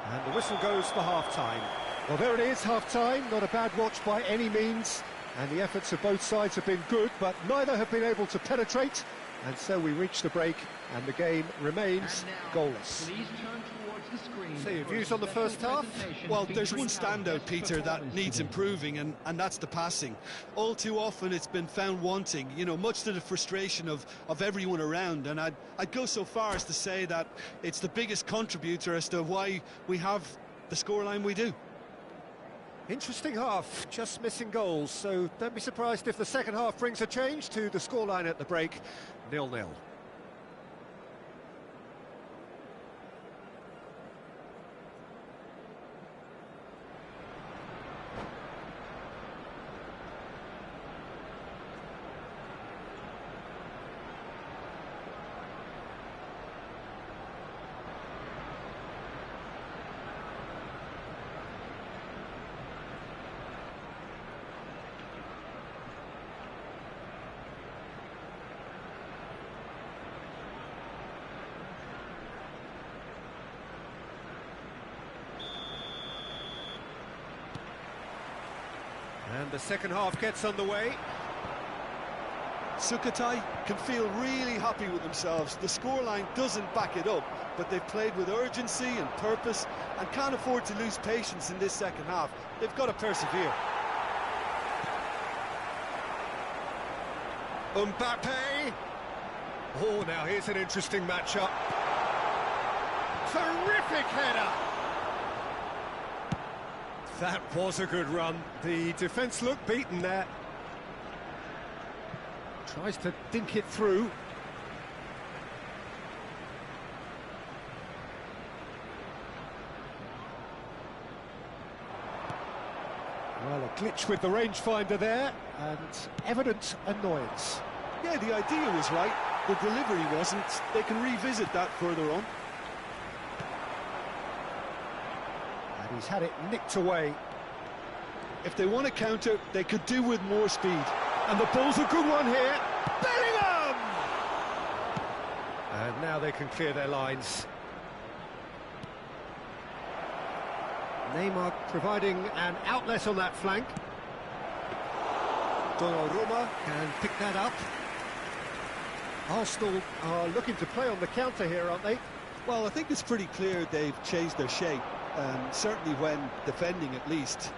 And the whistle goes for half-time. Well, there it is, half-time. Not a bad watch by any means. And the efforts of both sides have been good, but neither have been able to penetrate. And so we reach the break, and the game remains goalless. Please turn towards the screen. So your views on the first half? Well, there's one standout, Peter, that needs improving, and that's the passing. All too often it's been found wanting, you know, much to the frustration of everyone around. And I'd go so far as to say that it's the biggest contributor as to why we have the scoreline we do. Interesting half, just missing goals, so don't be surprised if the second half brings a change to the scoreline at the break, 0-0. And the second half gets underway. Sukhothai can feel really happy with themselves. The scoreline doesn't back it up, but they've played with urgency and purpose and can't afford to lose patience in this second half. They've got to persevere. Mbappe. Oh, now here's an interesting matchup. Terrific header. That was a good run. The defence looked beaten there. Tries to dink it through. Well, a glitch with the rangefinder there, and evident annoyance. Yeah, the idea was right, the delivery wasn't. They can revisit that further on. And he's had it nicked away. If they want to counter, they could do with more speed. And the ball's a good one here. Bellingham! And now they can clear their lines. Neymar providing an outlet on that flank. Donnarumma can pick that up. Arsenal are looking to play on the counter here, aren't they? Well, I think it's pretty clear they've changed their shape, certainly when defending at least,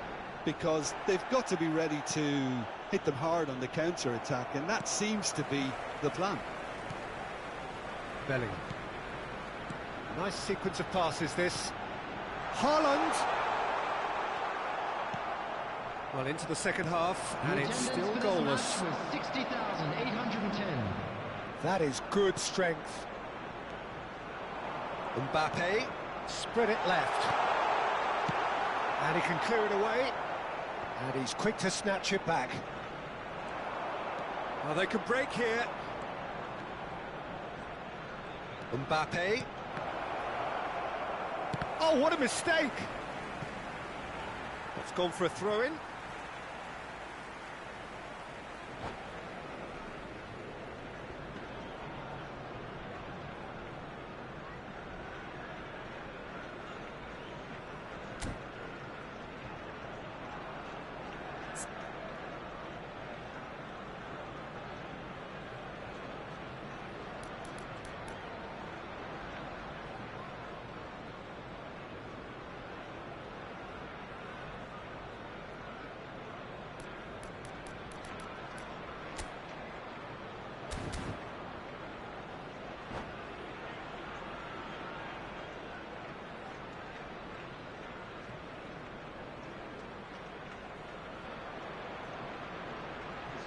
because they've got to be ready to hit them hard on the counter-attack, and that seems to be the plan. Bellingham. Nice sequence of passes, this. Haaland! Well, into the second half, and it's still goalless. 60,810. That is good strength. Mbappe, spread it left. And he can clear it away. And he's quick to snatch it back. Well, they could break here. Mbappe. Oh, what a mistake! It's gone for a throw-in.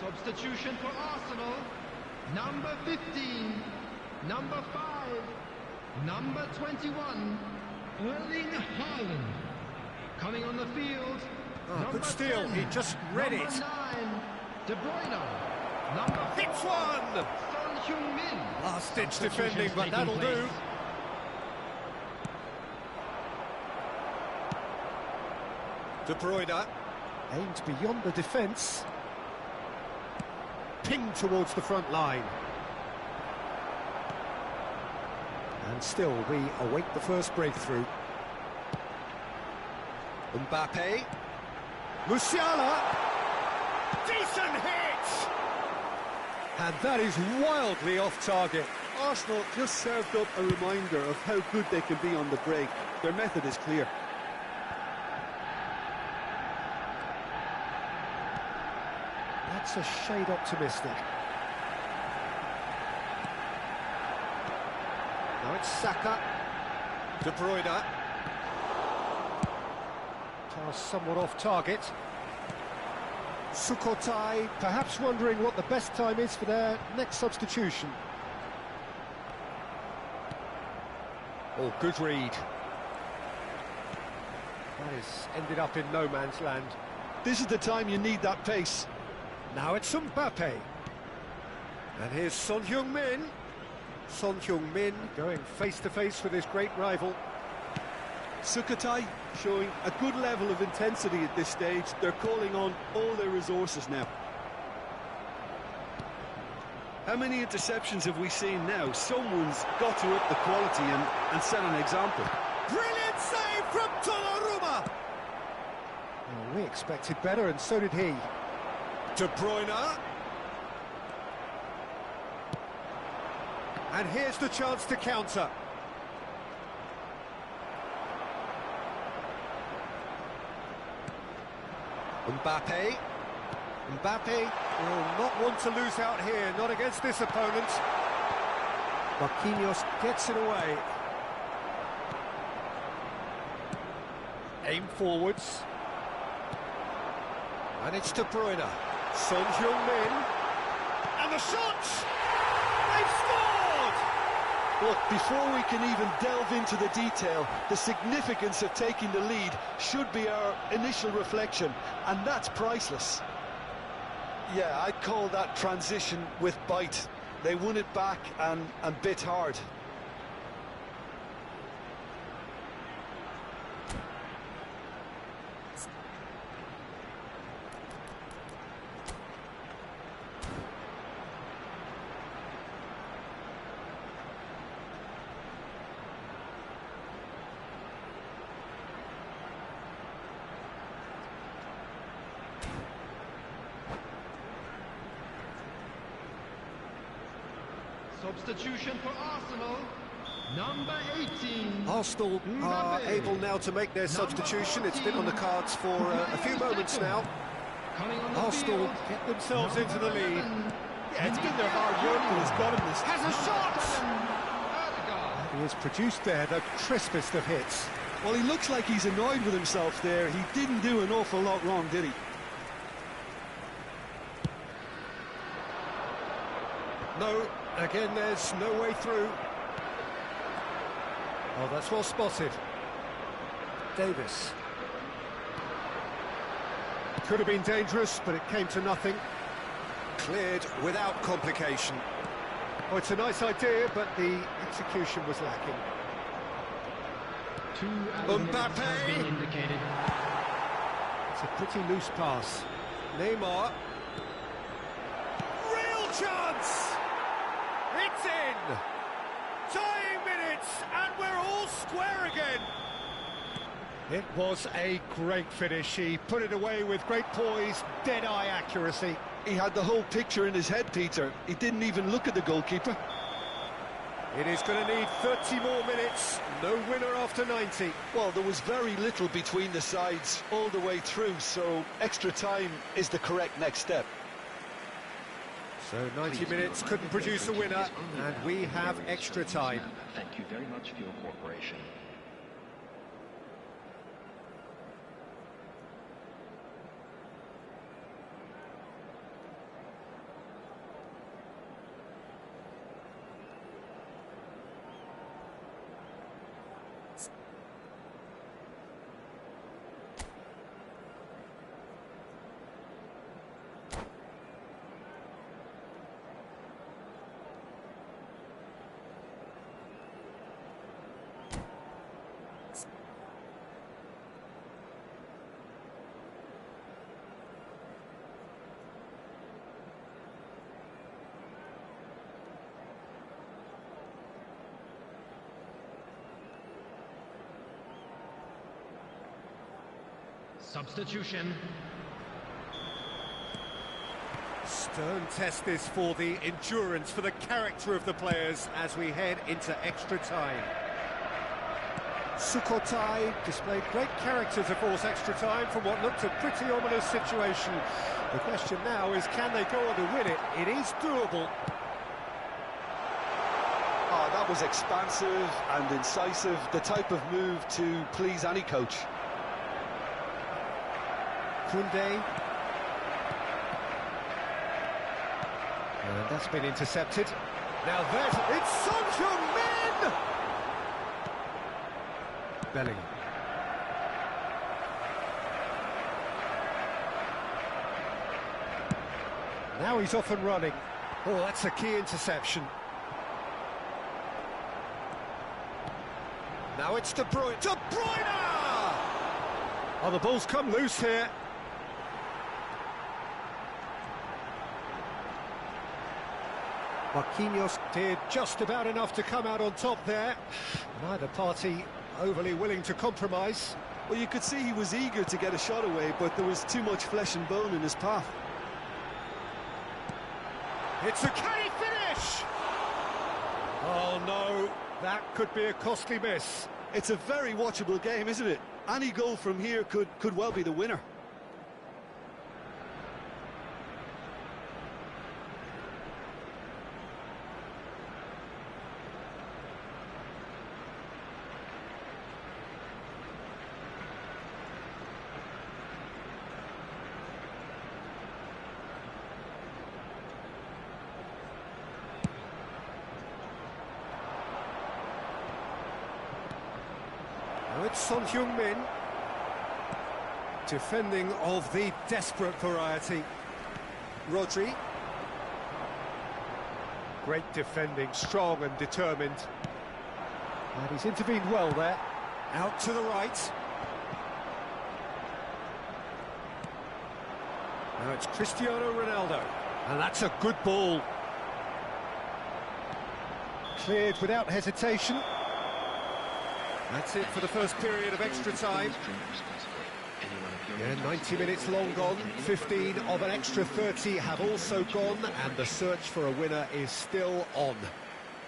Substitution for Arsenal. Number 15, number 5, number 21, Erling Haaland. Coming on the field, Good steal, 10, he just read number it. 9, De Bruyne. Number 4, Hits one! Son Heung-min. Last-ditch defending, but that'll do. De Bruyne aimed beyond the defence. Pinged towards the front line. And still, we await the first breakthrough. Mbappe. Musiala. Decent hit! And that is wildly off target. Arsenal just served up a reminder of how good they can be on the break. Their method is clear. That's a shade optimistic. Now it's Saka. De Bruyne. Pass somewhat off target. Sukhothai, perhaps wondering what the best time is for their next substitution. Oh, good read. That has ended up in no man's land. This is the time you need that pace. Now it's Mbappe. And here's Son Heung-min. Son Heung-min going face-to-face with his great rival. Sukhothai showing a good level of intensity at this stage. They're calling on all their resources now. How many interceptions have we seen now? Someone's got to up the quality and set an example. Brilliant save from Donnarumma! Well, we expected better, and so did he. De Bruyne. And here's the chance to counter. Mbappe. Mbappe will not want to lose out here, not against this opponent. Marquinhos gets it away. Aim forwards. And it's De Bruyne. Son Heung-min. And the shot! They've scored! Look, before we can even delve into the detail, the significance of taking the lead should be our initial reflection, and that's priceless. Yeah, I'd call that transition with bite. They won it back and bit hard. Substitution for Arsenal, number 18. Arsenal are able now to make their substitution. It's been on the cards for a few moments now. Arsenal get themselves into the lead. Yeah, it's been their hard work that has got him this. Has a shot! He has produced there the crispest of hits. Well, he looks like he's annoyed with himself there. He didn't do an awful lot wrong, did he? No, again, there's no way through. Oh, that's well spotted. Davis. Could have been dangerous, but it came to nothing. Cleared without complication. Oh, it's a nice idea, but the execution was lacking. Mbappe! It's a pretty loose pass. Neymar. Real chance! It's in! Tying minutes, and we're all square again! It was a great finish. He put it away with great poise, dead-eye accuracy. He had the whole picture in his head, Peter. He didn't even look at the goalkeeper. It is going to need 30 more minutes. No winner after 90. Well, there was very little between the sides all the way through, so extra time is the correct next step. So 90 minutes couldn't produce a winner, and we have extra time. Thank you very much for your cooperation. Substitution. Stern test this for the endurance, for the character of the players as we head into extra time. Sukhothai displayed great character to force extra time from what looked a pretty ominous situation. The question now is, can they go on to win it? It is doable. Oh, that was expansive and incisive, the type of move to please any coach. Koundé. And that's been intercepted. Now that, it's Son Heung-min! Bellingham. Now he's off and running. Oh, that's a key interception. Now it's De Bruyne. De Bruyne! Oh, the ball's come loose here. Marquinhos did just about enough to come out on top there. Neither party overly willing to compromise. Well, you could see he was eager to get a shot away, but there was too much flesh and bone in his path. It's a can he finish? Oh no, that could be a costly miss. It's a very watchable game, isn't it? Any goal from here could well be the winner. Now it's Son Heung-min, defending of the desperate variety. Rodri. Great defending, strong and determined. And he's intervened well there. Out to the right. Now it's Cristiano Ronaldo. And that's a good ball. Cleared without hesitation. That's it for the first period of extra time. Yeah, 90 minutes long gone, 15 of an extra 30 have also gone, and the search for a winner is still on.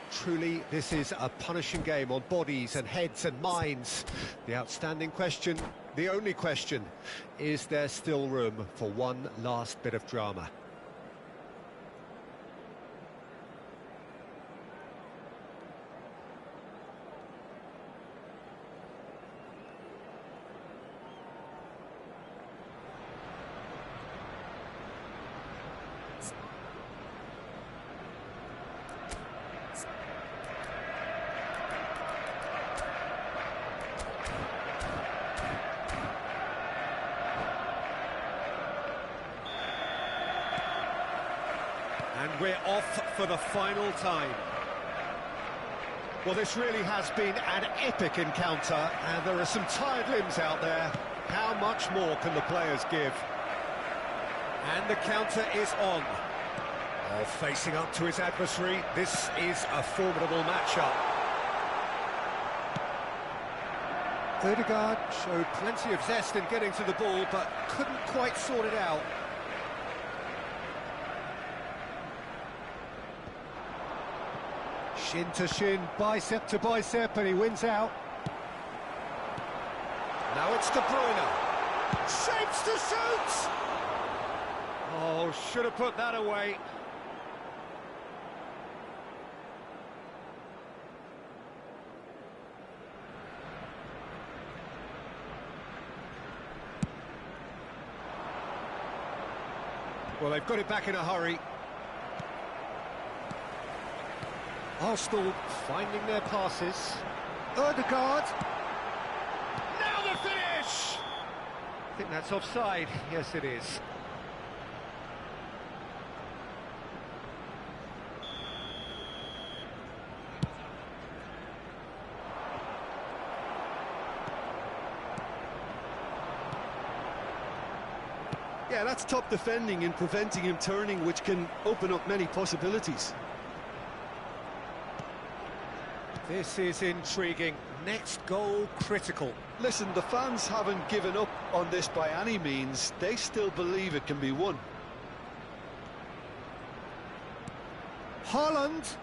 Truly, this is a punishing game on bodies and heads and minds. The outstanding question, the only question, is there still room for one last bit of drama? And we're off for the final time. Well, this really has been an epic encounter, and there are some tired limbs out there. How much more can the players give? And the counter is on. Oh, facing up to his adversary, this is a formidable matchup. Odegaard showed plenty of zest in getting to the ball, but couldn't quite sort it out. Shin to shin, bicep to bicep, and he wins out. Now it's De Bruyne. Shapes to shoot! Oh, should have put that away. Well, they've got it back in a hurry. Arsenal finding their passes. Odegaard. Now the finish! I think that's offside. Yes, it is. Yeah, that's top defending and preventing him turning, which can open up many possibilities. This is intriguing. Next goal critical. Listen, the fans haven't given up on this by any means. They still believe it can be won. Haaland.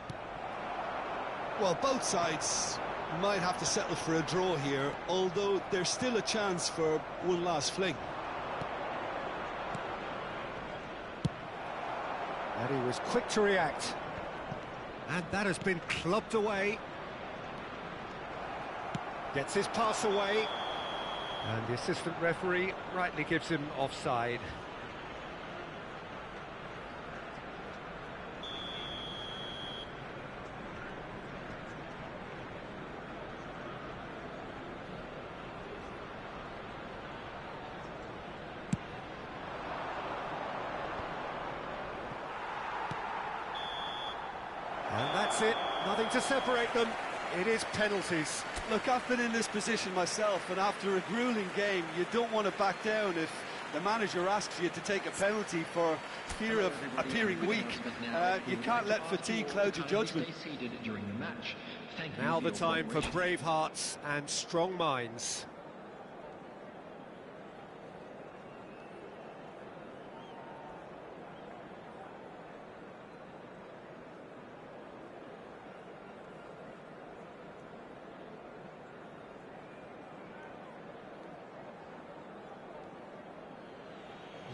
Well, both sides might have to settle for a draw here, although there's still a chance for one last fling. And he was quick to react. And that has been clubbed away. Gets his pass away. And the assistant referee rightly gives him offside. And that's it, nothing to separate them. It is penalties. Look, I've been in this position myself, and after a grueling game, you don't want to back down if the manager asks you to take a penalty for fear of appearing weak. You can't let fatigue cloud your judgment. Now the time for brave hearts and strong minds.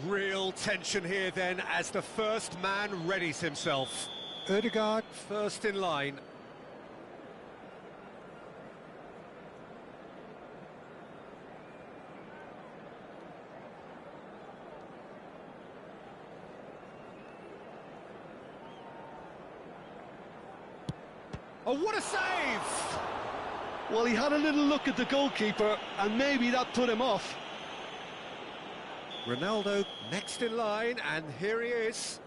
Real tension here then as the first man readies himself. Ødegaard first in line. Oh, what a save! Well, he had a little look at the goalkeeper, and maybe that put him off. Ronaldo next in line, and here he is.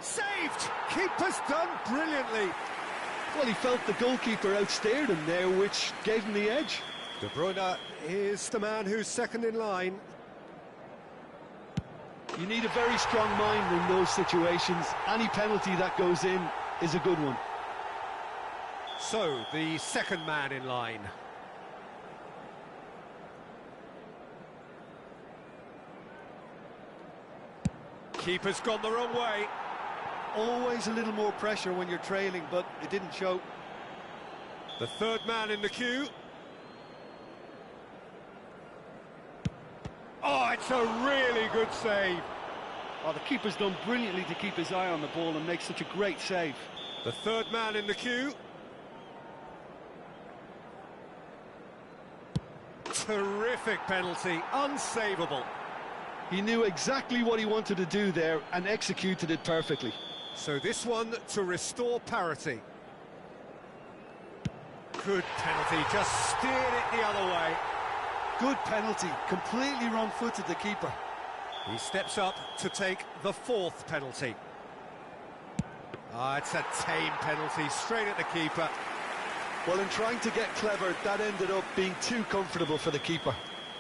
Saved! Keeper's done brilliantly. Well, he felt the goalkeeper outstared him there, which gave him the edge. De Bruyne is the man who's second in line. You need a very strong mind in those situations. Any penalty that goes in is a good one. So, the second man in line. Keeper's gone the wrong way. Always a little more pressure when you're trailing, but it didn't show. The third man in the queue. Oh, it's a really good save. Oh, the keeper's done brilliantly to keep his eye on the ball and make such a great save. The third man in the queue. Terrific penalty, unsavable. He knew exactly what he wanted to do there and executed it perfectly. So this one to restore parity. Good penalty, just steered it the other way. Good penalty, completely wrong-footed the keeper. He steps up to take the fourth penalty. Ah, it's a tame penalty, straight at the keeper. Well, in trying to get clever, that ended up being too comfortable for the keeper.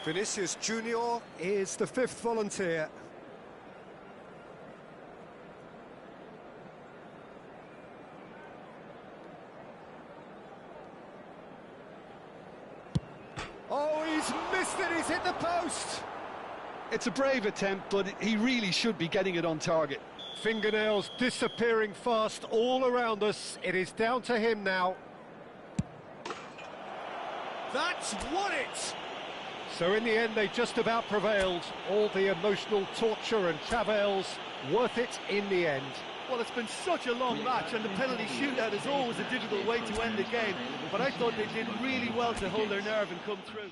Vinicius Junior is the fifth volunteer. Oh, he's missed it, he's hit the post! It's a brave attempt, but he really should be getting it on target. Fingernails disappearing fast all around us. It is down to him now. That's won it! So in the end, they just about prevailed. All the emotional torture and travails, worth it in the end. Well, it's been such a long match, and the penalty shootout is always a difficult way to end the game. But I thought they did really well to hold their nerve and come through.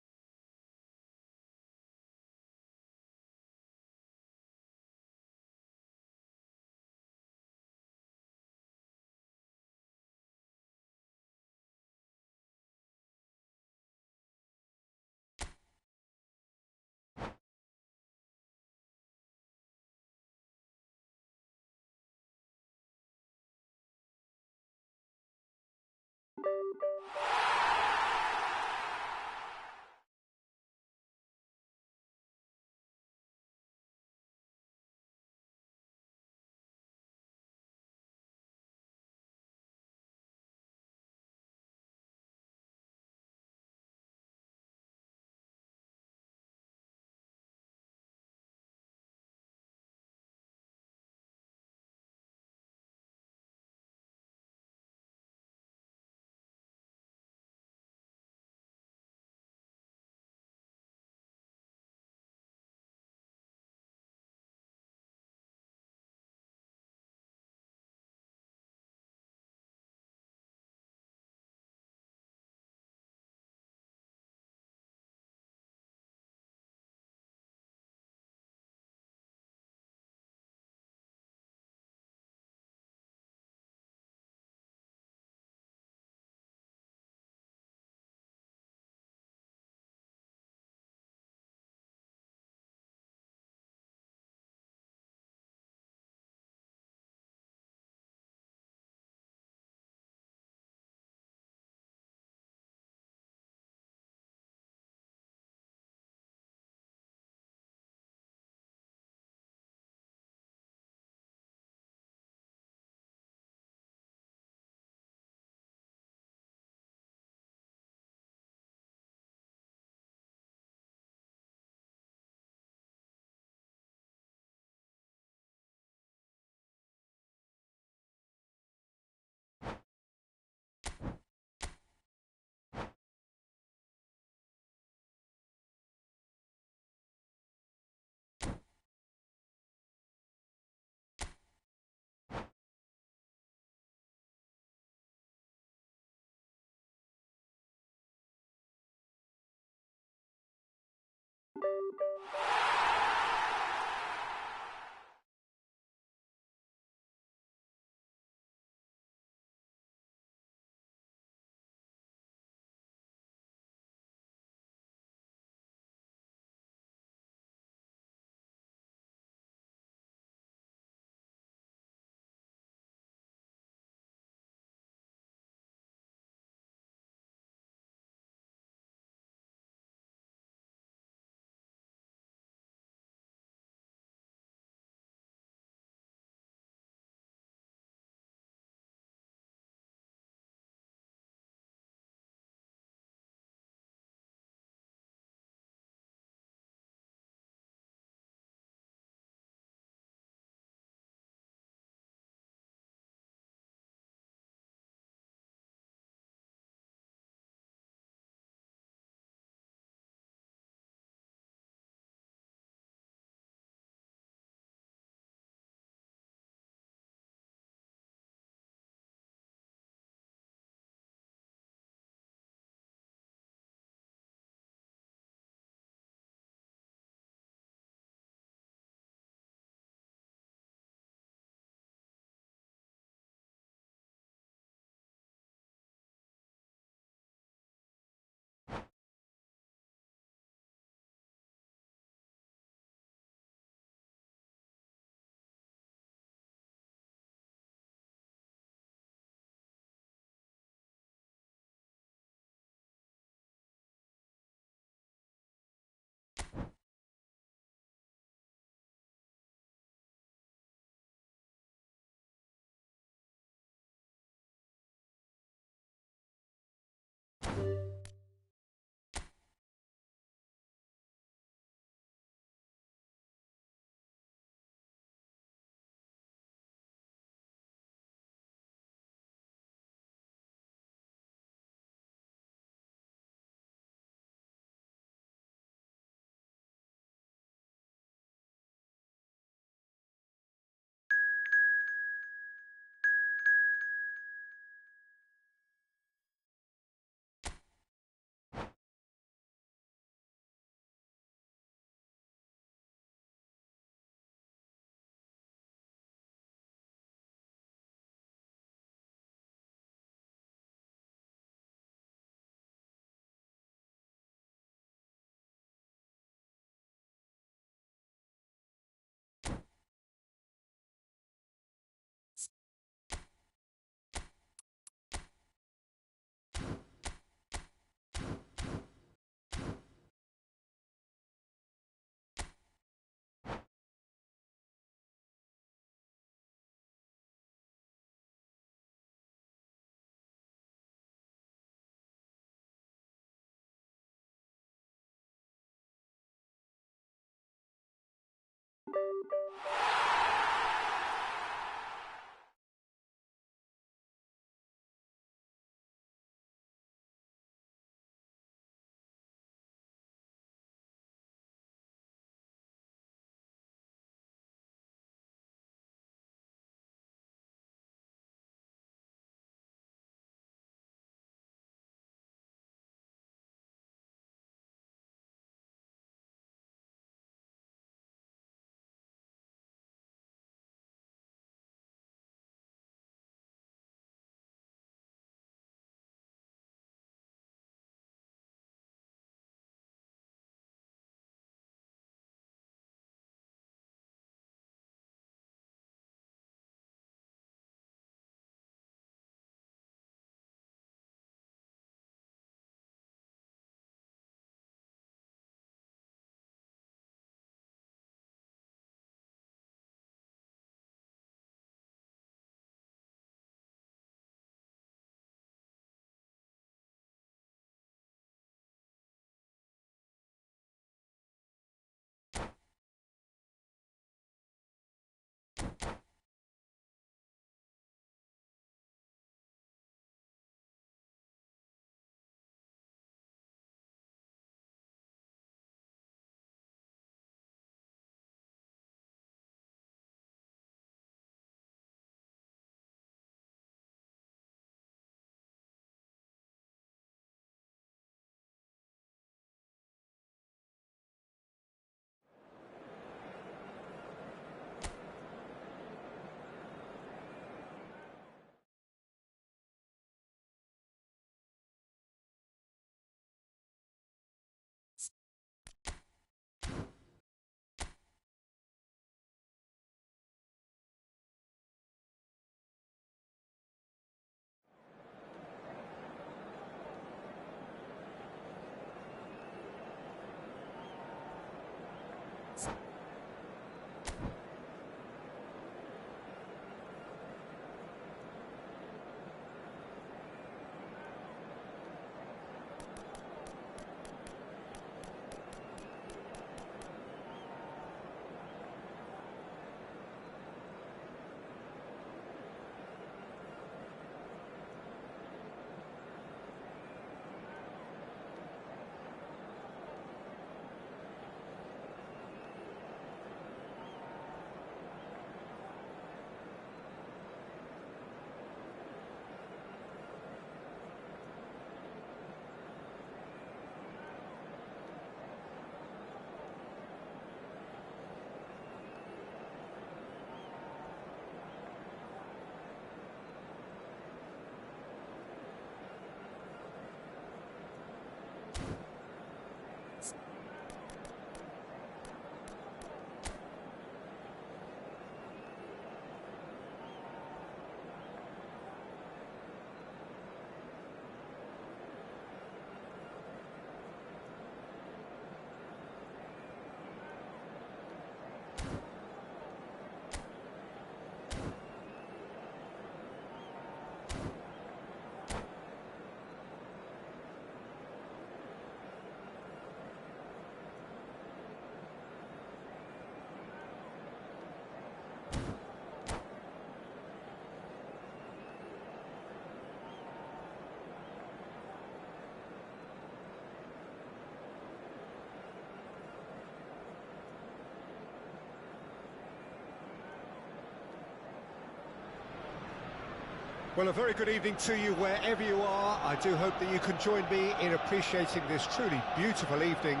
Well, a very good evening to you wherever you are. I do hope that you can join me in appreciating this truly beautiful evening,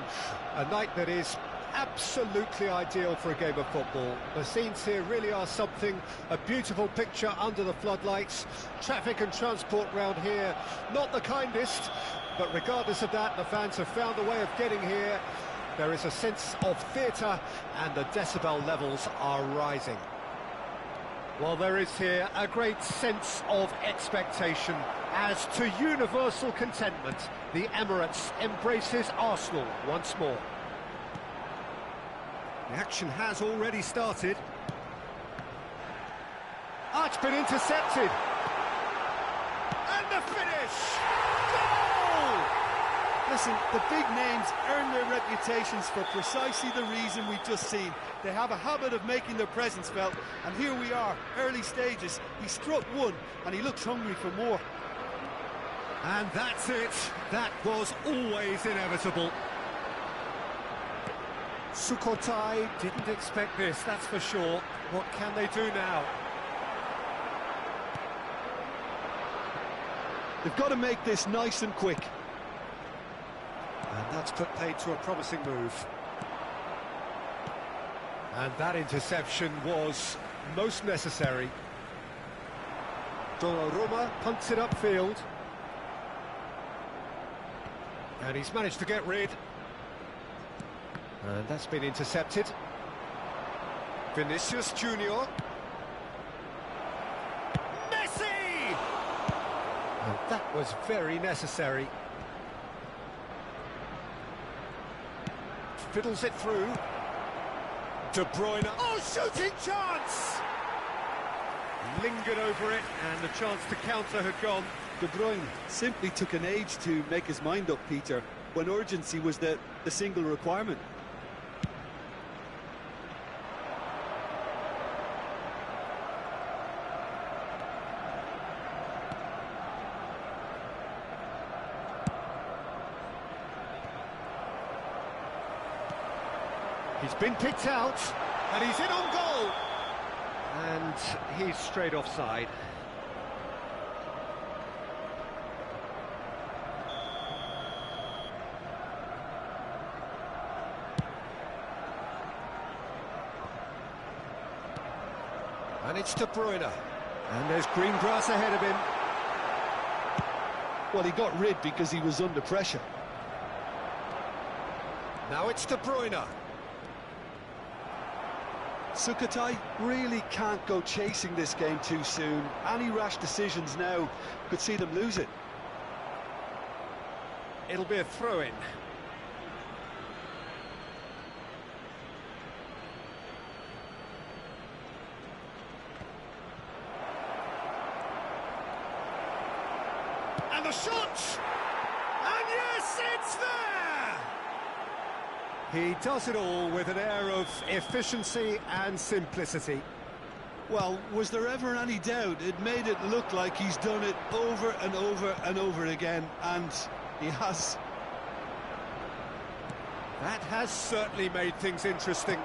a night that is absolutely ideal for a game of football. The scenes here really are something, a beautiful picture under the floodlights. Traffic and transport round here, not the kindest, but regardless of that, the fans have found a way of getting here. There is a sense of theatre and the decibel levels are rising. Well, there is here a great sense of expectation. As to universal contentment, the Emirates embraces Arsenal once more. The action has already started. It's been intercepted. And the finish! Goal! Listen, the big names earn their reputations for precisely the reason we've just seen. They have a habit of making their presence felt, and here we are, early stages. He struck one, and he looks hungry for more. And that's it. That was always inevitable. Sukhothai didn't expect this, that's for sure. What can they do now? They've got to make this nice and quick. And that's put paid to a promising move. And that interception was most necessary. Donnarumma punts it upfield. And he's managed to get rid. And that's been intercepted. Vinicius Junior. Messi! And that was very necessary. Fiddles it through. De Bruyne. Oh, shooting chance! Lingered over it, and the chance to counter had gone. De Bruyne simply took an age to make his mind up, Peter, when urgency was the single requirement. He's been picked out, and he's in on goal. And he's straight offside. And it's De Bruyne. And there's green grass ahead of him. Well, he got rid because he was under pressure. Now it's De Bruyne. Sukhothai really can't go chasing this game too soon. Any rash decisions now could see them lose it. It'll be a throw-in. And the shot! And yes, it's there! He does it all with an air of efficiency and simplicity. Well, was there ever any doubt? It made it look like he's done it over and over and over again, and he has. That has certainly made things interesting.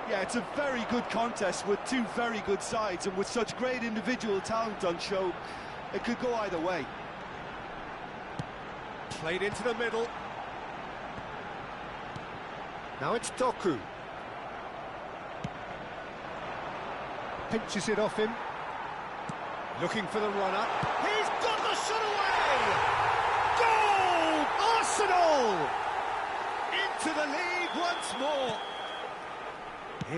Yeah, it's a very good contest with two very good sides, and with such great individual talent on show, it could go either way. Played into the middle. Now it's Doku. Pinches it off him. Looking for the runner. He's got the shot away! Goal! Arsenal! Into the lead once more.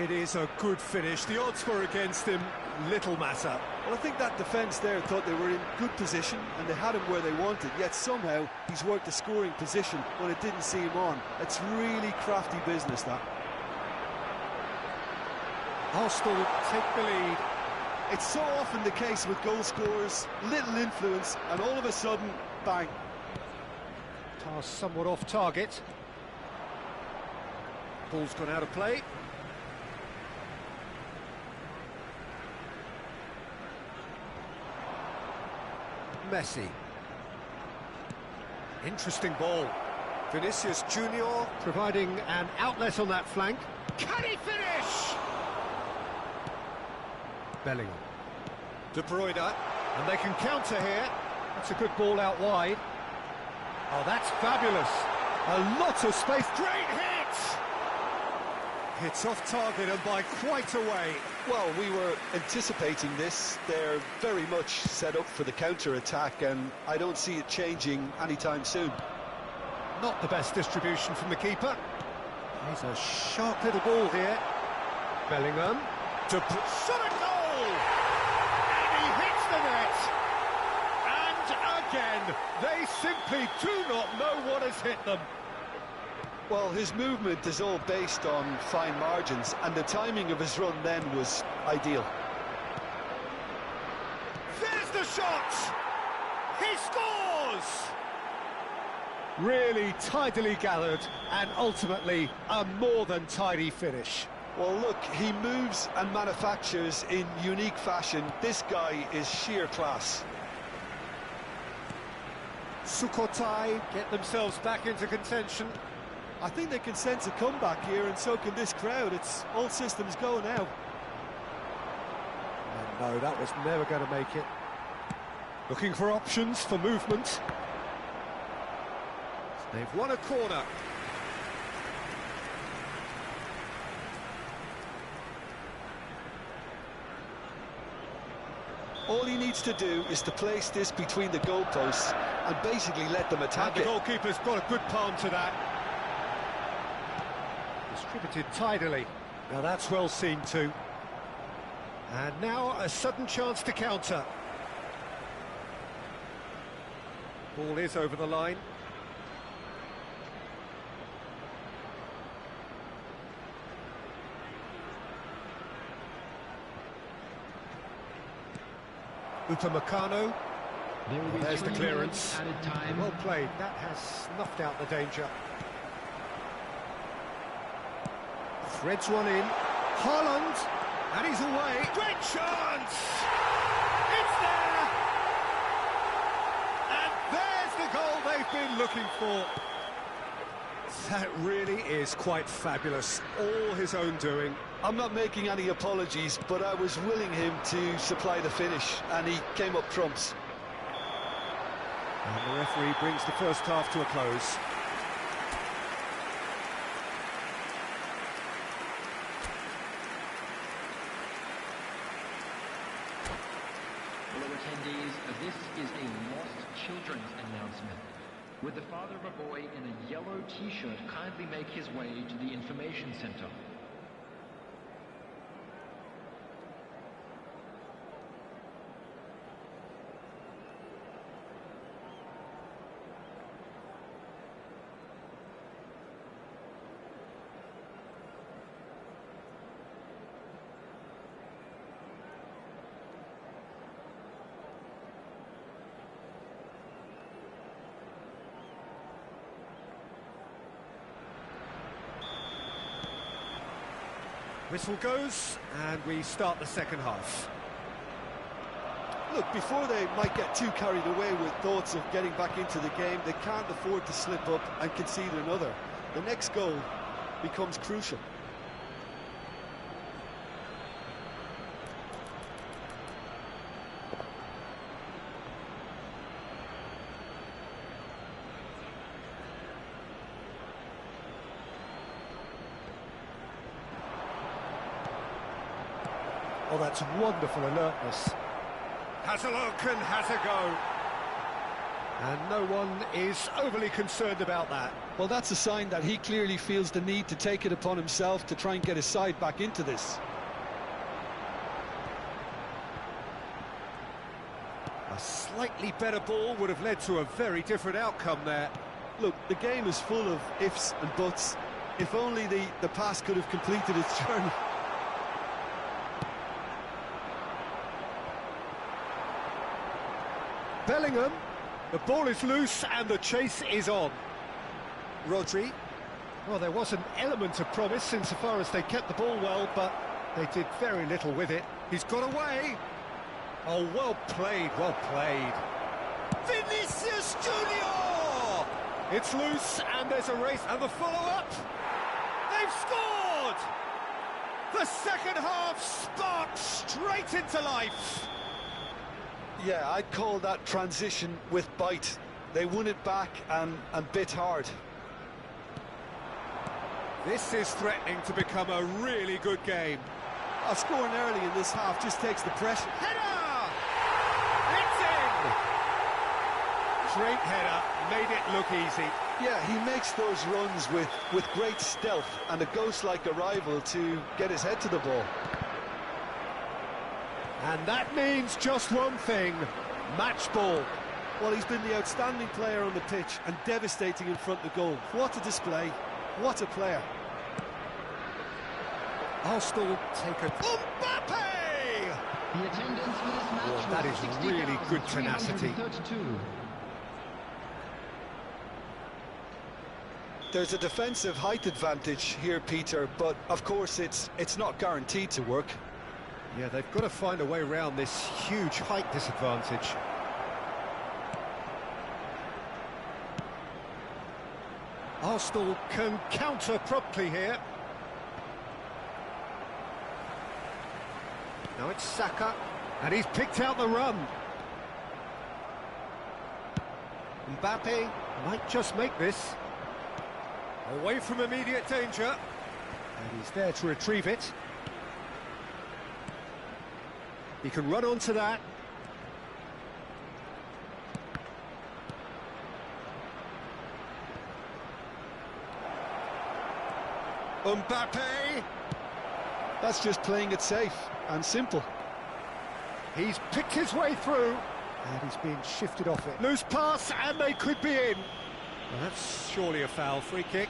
It is a good finish. The odds were against him. Little matter. Well, I think that defence there thought they were in good position and they had him where they wanted, yet somehow he's worked the scoring position when it didn't see him on. It's really crafty business, that. Arsenal take the lead. It's so often the case with goal scorers, little influence, and all of a sudden, bang. Pass somewhat off target. Ball's gone out of play. Messi. Interesting ball. Vinicius Junior providing an outlet on that flank. Can he finish? Bellingham. De Bruyne. And they can counter here. That's a good ball out wide. Oh, that's fabulous. A lot of space. Great hit! It's off target and by quite a way. Well, we were anticipating this. They're very much set up for the counter-attack, and I don't see it changing anytime soon. Not the best distribution from the keeper. He's a sharp little ball here. Bellingham to shot a goal! And he hits the net! And again, they simply do not know what has hit them. Well, his movement is all based on fine margins, and the timing of his run then was ideal. There's the shot! He scores! Really tidily gathered, and ultimately a more than tidy finish. Well, look, he moves and manufactures in unique fashion. This guy is sheer class. Sukhothai get themselves back into contention. I think they can sense a comeback here, and so can this crowd. It's all systems go now. And no, that was never going to make it. Looking for options for movement. They've won a corner. All he needs to do is to place this between the goalposts and basically let them attack And it. the goalkeeper's got a good palm to that. Distributed tidily. Now that's well seen too. And now a sudden chance to counter. Ball is over the line. Upamecano. There's the clearance. Well played. That has snuffed out the danger. Threads one in. Haaland. And he's away. Great chance! It's there! And there's the goal they've been looking for. That really is quite fabulous. All his own doing. I'm not making any apologies, but I was willing him to supply the finish, and he came up trumps. And the referee brings the first half to a close. Fellow attendees, this is a lost children's announcement. Would the father of a boy in a yellow t-shirt kindly make his way to the information center? Whistle goes, and we start the second half. Look, before they might get too carried away with thoughts of getting back into the game, they can't afford to slip up and concede another. The next goal becomes crucial. Oh, that's wonderful alertness. Has a look and has a go. And no one is overly concerned about that. Well, that's a sign that he clearly feels the need to take it upon himself to try and get his side back into this. A slightly better ball would have led to a very different outcome there. Look, the game is full of ifs and buts. If only the pass could have completed its journey. Bellingham, the ball is loose and the chase is on. Rodri, well, there was an element of promise insofar as they kept the ball well, but they did very little with it. He's got away. Oh, well played, well played. Vinicius Junior! It's loose and there's a race, and the follow-up. They've scored! The second half sparked straight into life. Yeah, I'd call that transition with bite. They won it back and bit hard. This is threatening to become a really good game. Scoring early in this half just takes the pressure. Header! It's in! Great header, made it look easy. Yeah, he makes those runs with great stealth and a ghost-like arrival to get his head to the ball. And that means just one thing, match ball. Well, he's been the outstanding player on the pitch and devastating in front of goal. What a display, what a player. Arsenal take a... Mbappe! The attendance for this match Well, that is really good tenacity. There's a defensive height advantage here, Peter, but of course it's not guaranteed to work. Yeah, they've got to find a way around this huge height disadvantage. Arsenal can counter promptly here. Now it's Saka, and he's picked out the run. Mbappe might just make this. Away from immediate danger. And he's there to retrieve it. He can run onto that. Mbappe! That's just playing it safe and simple. He's picked his way through. And he's being shifted off it. Loose pass, and they could be in. Well, that's surely a foul, free kick.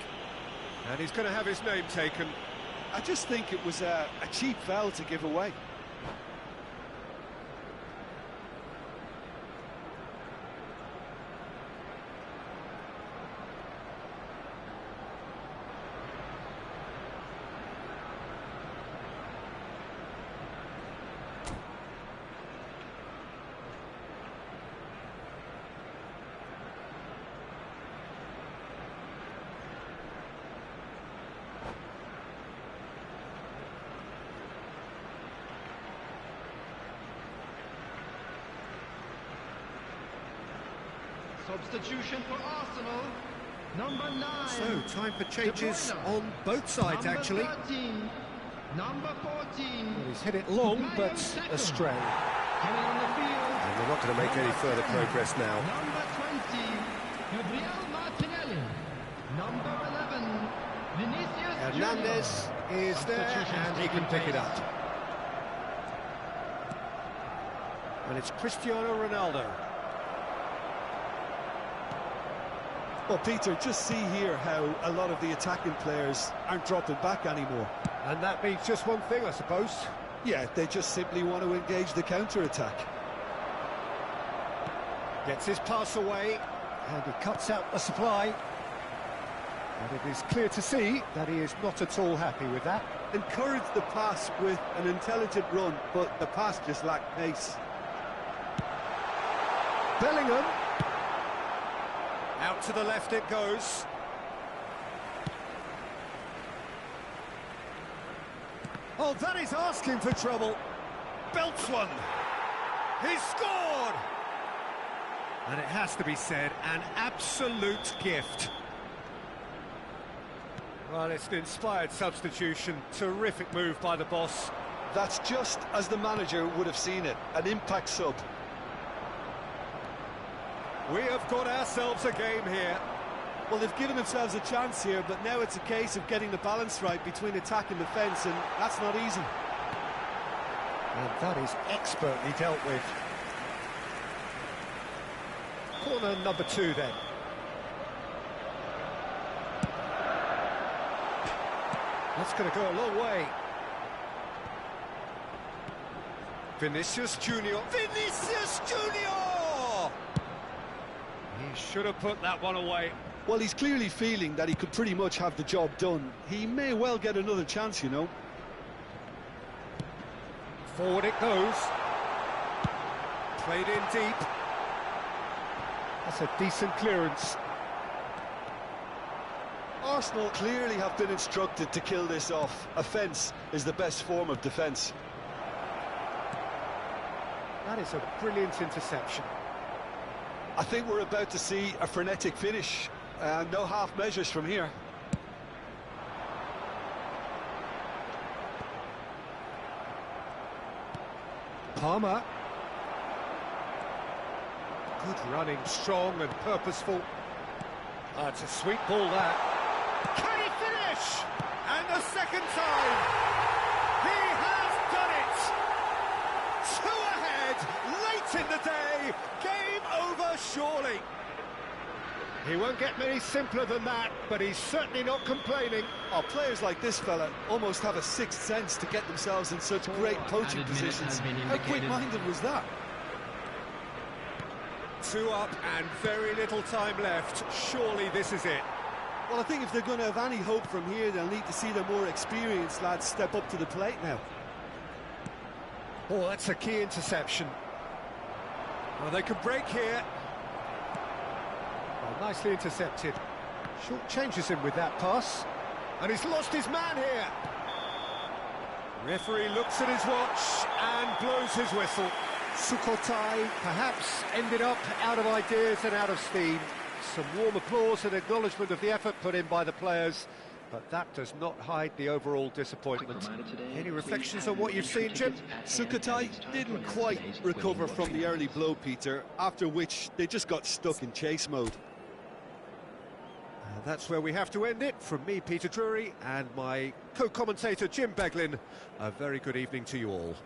And he's going to have his name taken. I just think it was a cheap foul to give away. Substitution for Arsenal, number 9. So, time for changes on both sides, number actually. 13, number 14. Well, he's hit it long, but astray. Coming on the field. And they're not going to make any further progress now. Number 20, Gabriel Martinelli. Number 11, Vinicius Hernandez is there, and he can pick it up. And it's Cristiano Ronaldo. Well, Peter, just see here how a lot of the attacking players aren't dropping back anymore. And that means just one thing, I suppose. Yeah, they just simply want to engage the counter-attack. Gets his pass away, and he cuts out the supply. And it is clear to see that he is not at all happy with that. Encourage the pass with an intelligent run, but the pass just lacked pace. Bellingham. Out to the left it goes. Oh, that is asking for trouble. Belts one. He's scored! And it has to be said, an absolute gift. Well, it's an inspired substitution. Terrific move by the boss. That's just as the manager would have seen it, an impact sub. We have got ourselves a game here. Well, they've given themselves a chance here, but now it's a case of getting the balance right between attack and defence, and that's not easy. And that is expertly dealt with. Corner number 2 then. That's going to go a long way. Vinicius Junior. Vinicius Junior! He should have put that one away. Well, he's clearly feeling that he could pretty much have the job done. He may well get another chance, you know. Forward it goes. Played in deep. That's a decent clearance. Arsenal clearly have been instructed to kill this off. Offence is the best form of defence. That is a brilliant interception. I think we're about to see a frenetic finish. No half measures from here. Palmer. Good running, strong and purposeful. It's a sweet ball, that. Can he finish? And the second time, he has done it! 2 ahead, late in the day, game over surely. He won't get many simpler than that, but he's certainly not complaining. Oh, players like this fella almost have a sixth sense to get themselves in such great poaching positions. How quick-minded was that? 2 up and very little time left. Surely this is it. Well, I think if they're going to have any hope from here, they'll need to see the more experienced lads step up to the plate now. Oh, that's a key interception. Well, they could break here. Well, nicely intercepted. Short changes him with that pass. And he's lost his man here. Referee looks at his watch and blows his whistle. Sukhothai perhaps ended up out of ideas and out of steam. Some warm applause and acknowledgement of the effort put in by the players, but that does not hide the overall disappointment. Any reflections on what you've seen, Jim? Sukhothai didn't quite recover from the early blow, Peter, after which they just got stuck in chase mode. That's where we have to end it. From me, Peter Drury, and my co-commentator, Jim Beglin, a very good evening to you all.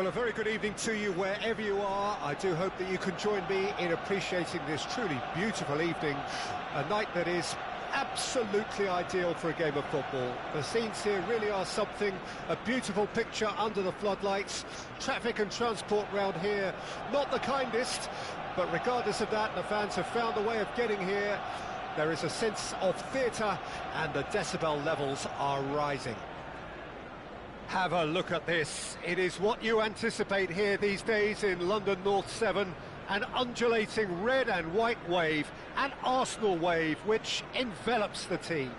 Well, a very good evening to you wherever you are. I do hope that you can join me in appreciating this truly beautiful evening, a night that is absolutely ideal for a game of football. The scenes here really are something, a beautiful picture under the floodlights. Traffic and transport round here, not the kindest, but regardless of that, the fans have found a way of getting here. There is a sense of theatre and the decibel levels are rising. Have a look at this. It is what you anticipate here these days in London North 7. An undulating red and white wave, an Arsenal wave, which envelops the team.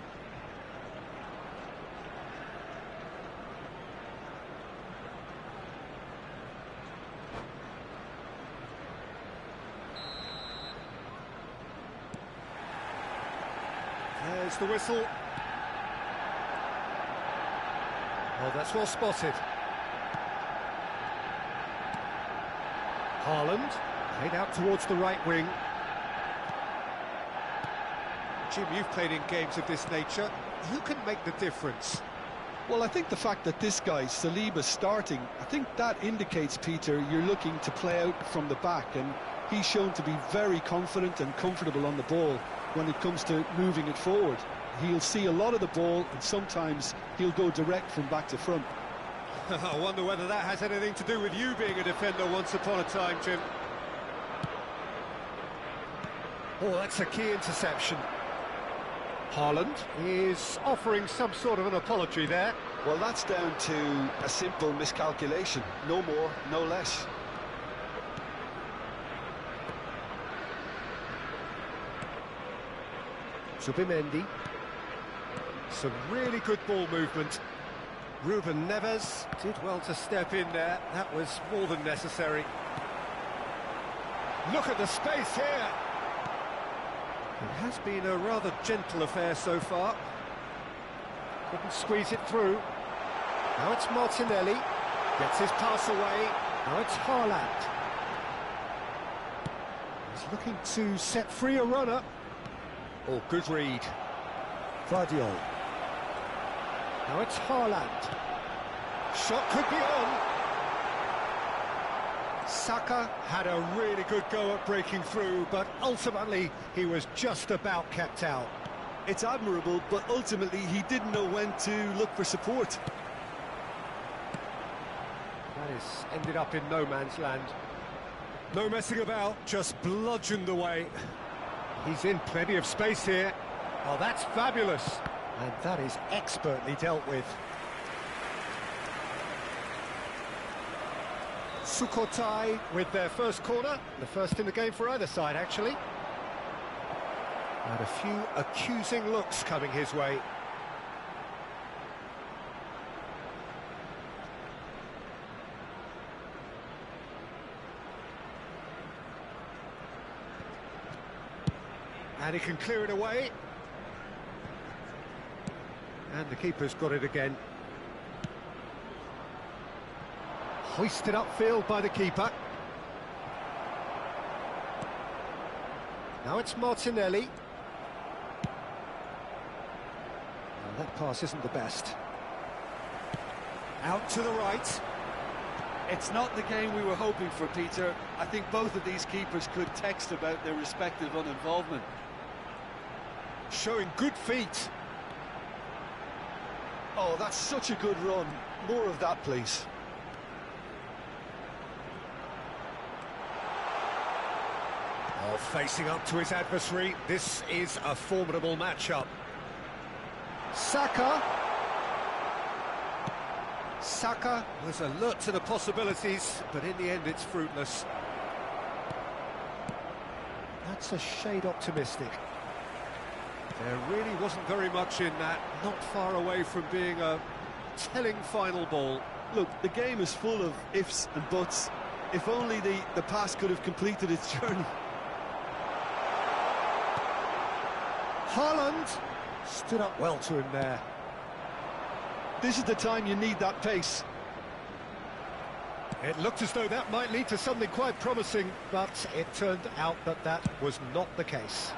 There's the whistle. Oh, that's well spotted. Haaland, played out towards the right wing. Jim, you've played in games of this nature. Who can make the difference? Well, I think the fact that this guy, Saliba's starting, I think that indicates, Peter, you're looking to play out from the back, and he's shown to be very confident and comfortable on the ball when it comes to moving it forward. He'll see a lot of the ball, and sometimes he'll go direct from back to front. I wonder whether that has anything to do with you being a defender once upon a time, Jim. Oh, that's a key interception. Haaland is offering some sort of an apology there. Well, that's down to a simple miscalculation. No more, no less. Zubimendi. Some really good ball movement. Ruben Neves did well to step in there. That was more than necessary. Look at the space here. It has been a rather gentle affair so far. Couldn't squeeze it through. Now it's Martinelli. Gets his pass away. Now it's Haaland. He's looking to set free a runner. Oh, good read. Guardiola. Now it's Haaland. Shot could be on. Saka had a really good go at breaking through, but ultimately he was just about kept out. It's admirable, but ultimately he didn't know when to look for support. That is ended up in no man's land. No messing about, just bludgeoned away. He's in plenty of space here. Oh, that's fabulous. And that is expertly dealt with. Sukhothai with their first corner, the first in the game for either side, actually. And a few accusing looks coming his way. And he can clear it away. And the keeper's got it again. Hoisted upfield by the keeper. Now it's Martinelli. Well, that pass isn't the best. Out to the right. It's not the game we were hoping for, Peter. I think both of these keepers could text about their respective uninvolvement. Showing good feet. Oh, that's such a good run. More of that, please. Oh, facing up to his adversary. This is a formidable matchup. Saka. Saka was alert to the possibilities, but in the end it's fruitless. That's a shade optimistic. There really wasn't very much in that, not far away from being a telling final ball. Look, the game is full of ifs and buts. If only the pass could have completed its journey. Haaland stood up well to him there. This is the time you need that pace. It looked as though that might lead to something quite promising, but it turned out that that was not the case.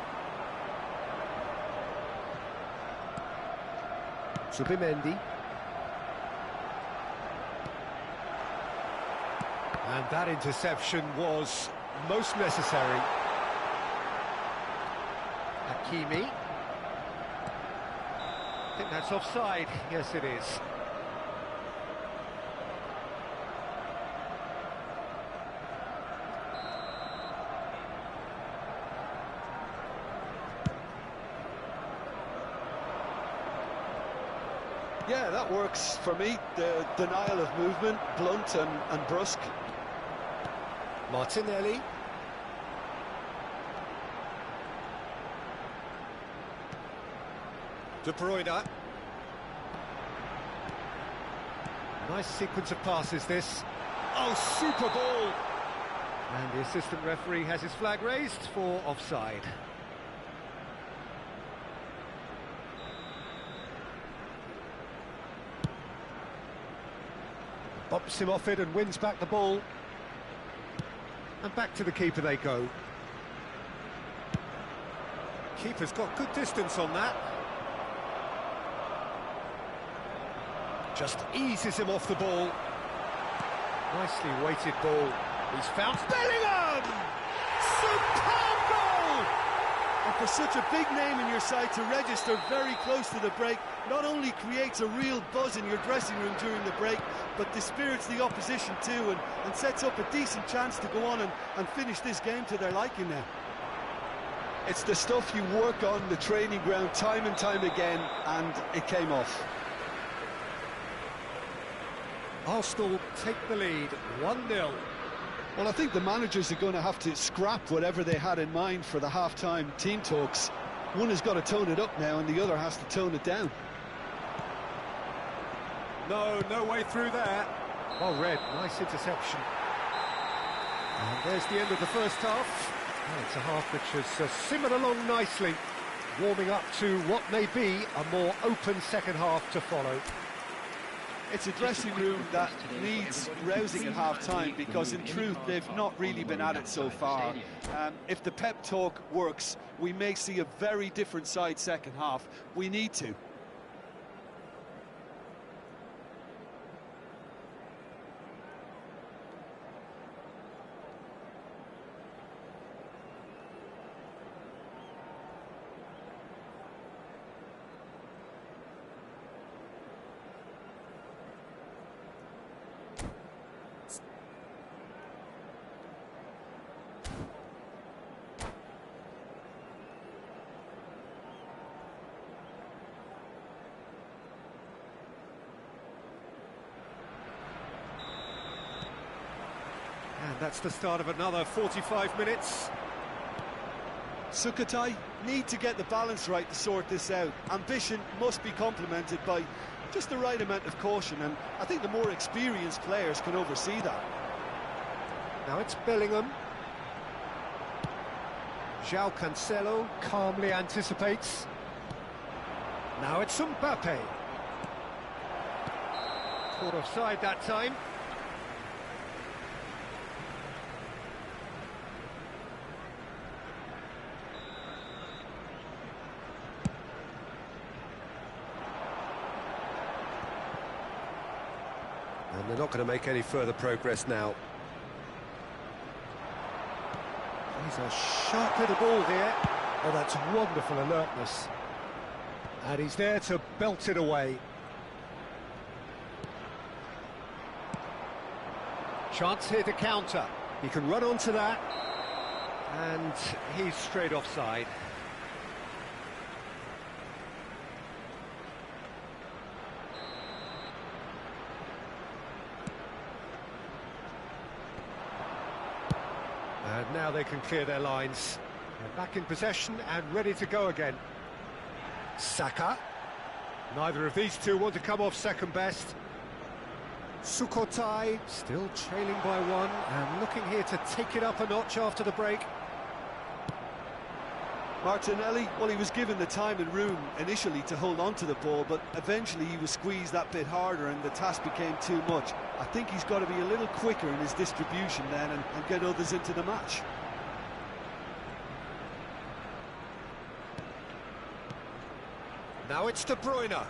Zubimendi. And that interception was most necessary. Hakimi. I think that's offside. Yes, it is. Yeah, that works for me. The denial of movement, blunt and brusque. Martinelli. De Bruyne. Nice sequence of passes, this. Oh, super ball! And the assistant referee has his flag raised for offside. Bumps him off it and wins back the ball. And back to the keeper they go. Keeper's got good distance on that. Just eases him off the ball. Nicely weighted ball. He's found Bellingham! Superb goal! And for such a big name in your side to register very close to the break, not only creates a real buzz in your dressing room during the break, but dispirits the opposition too, and sets up a decent chance to go on and finish this game to their liking now. It's the stuff you work on the training ground time and time again, and it came off. Arsenal take the lead, 1-0. Well, I think the managers are going to have to scrap whatever they had in mind for the half-time team talks. One has got to tone it up now, and the other has to tone it down. No way through there. Well read, nice interception. And there's the end of the first half. And it's a half which has simmered along nicely, warming up to what may be a more open second half to follow. It's a dressing room that needs rousing at half-time, because in truth they've not really been at it so far. If the pep talk works, we may see a very different side second half. We need to. And that's the start of another 45 minutes. Sukhothai need to get the balance right to sort this out. Ambition must be complemented by just the right amount of caution, and I think the more experienced players can oversee that. Now it's Bellingham. João Cancelo calmly anticipates. Now it's Mbappe. Caught offside that time. And they're not going to make any further progress now. He's a sharp little ball here. Oh, that's wonderful alertness. And he's there to belt it away. Chance here to counter. He can run onto that. And he's straight offside. And now they can clear their lines. They're back in possession and ready to go again. Saka. Neither of these two want to come off second best. Sukhothai still trailing by one and looking here to take it up a notch after the break. Martinelli, well, he was given the time and room initially to hold on to the ball, but eventually he was squeezed that bit harder and the task became too much. I think he's got to be a little quicker in his distribution then and get others into the match. Now it's De Bruyne.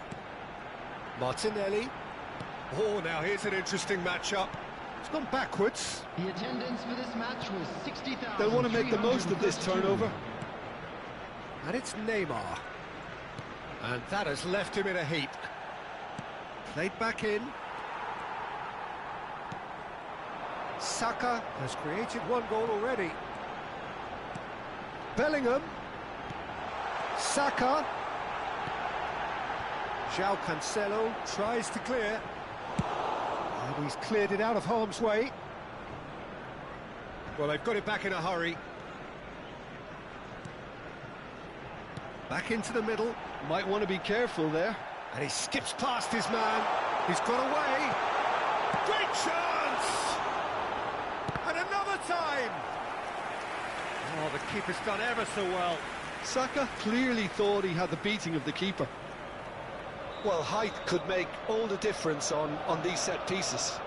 Martinelli. Oh, now here's an interesting matchup. It's gone backwards. The attendance for this match was 60,000. They'll want to make the most of this turnover. And it's Neymar. And that has left him in a heap. Played back in. Saka has created one goal already. Bellingham. Saka. João Cancelo tries to clear. And he's cleared it out of harm's way. Well, they've got it back in a hurry. Back into the middle. Might want to be careful there. And he skips past his man. He's got away. Great chance! And another time! Oh, the keeper's done ever so well. Saka clearly thought he had the beating of the keeper. Well, height could make all the difference on these set pieces.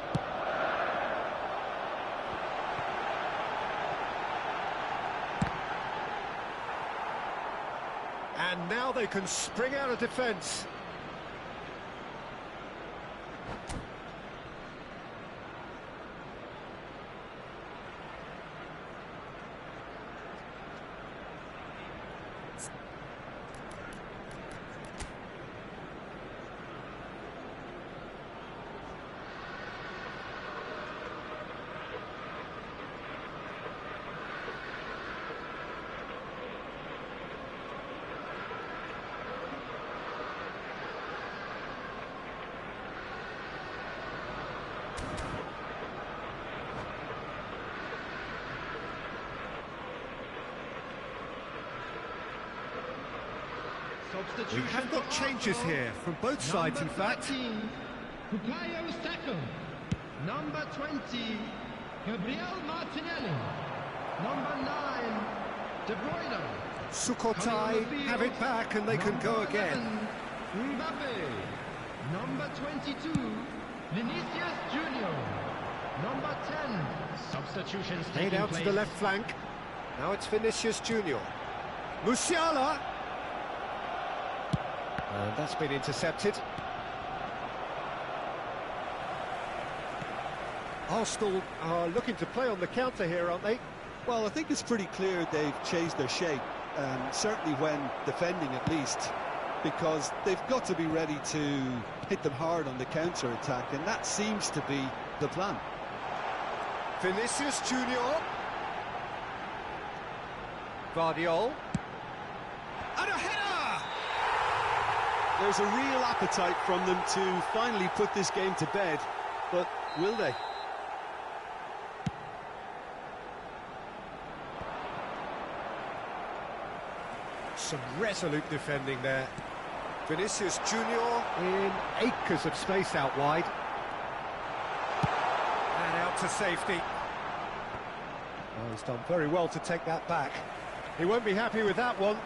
And now they can spring out of defence. We have got changes here from both sides, in fact. 13, Bukayo Saka. Number 20, Gabriel Martinelli. Number 9, De Bruyne. Sukhothai have it back and they can go again. Mbappe. Number 22, Vinicius Junior. Number 10, substitutions Made taking out place. to the left flank. Now it's Vinicius Junior. Musiala. And that's been intercepted. Arsenal are looking to play on the counter here, aren't they? Well, I think it's pretty clear they've changed their shape, certainly when defending at least, because they've got to be ready to hit them hard on the counter-attack, and that seems to be the plan. Vinicius Junior. Guardiola. And a header! There's a real appetite from them to finally put this game to bed, but will they? Some resolute defending there. Vinicius Junior in acres of space out wide. And out to safety. Oh, he's done very well to take that back. He won't be happy with that one.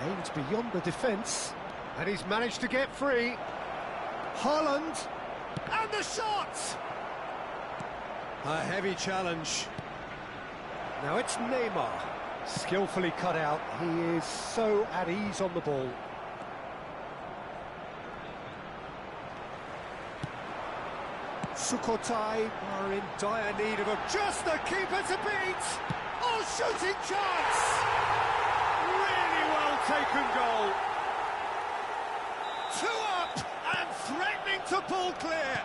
Aimed beyond the defence. And he's managed to get free. Haaland. And the shot! A heavy challenge. Now it's Neymar. Skillfully cut out. He is so at ease on the ball. Sukhothai are in dire need of just the keeper to beat. Oh, shooting chance! Really well taken goal. 2 up and threatening to pull clear.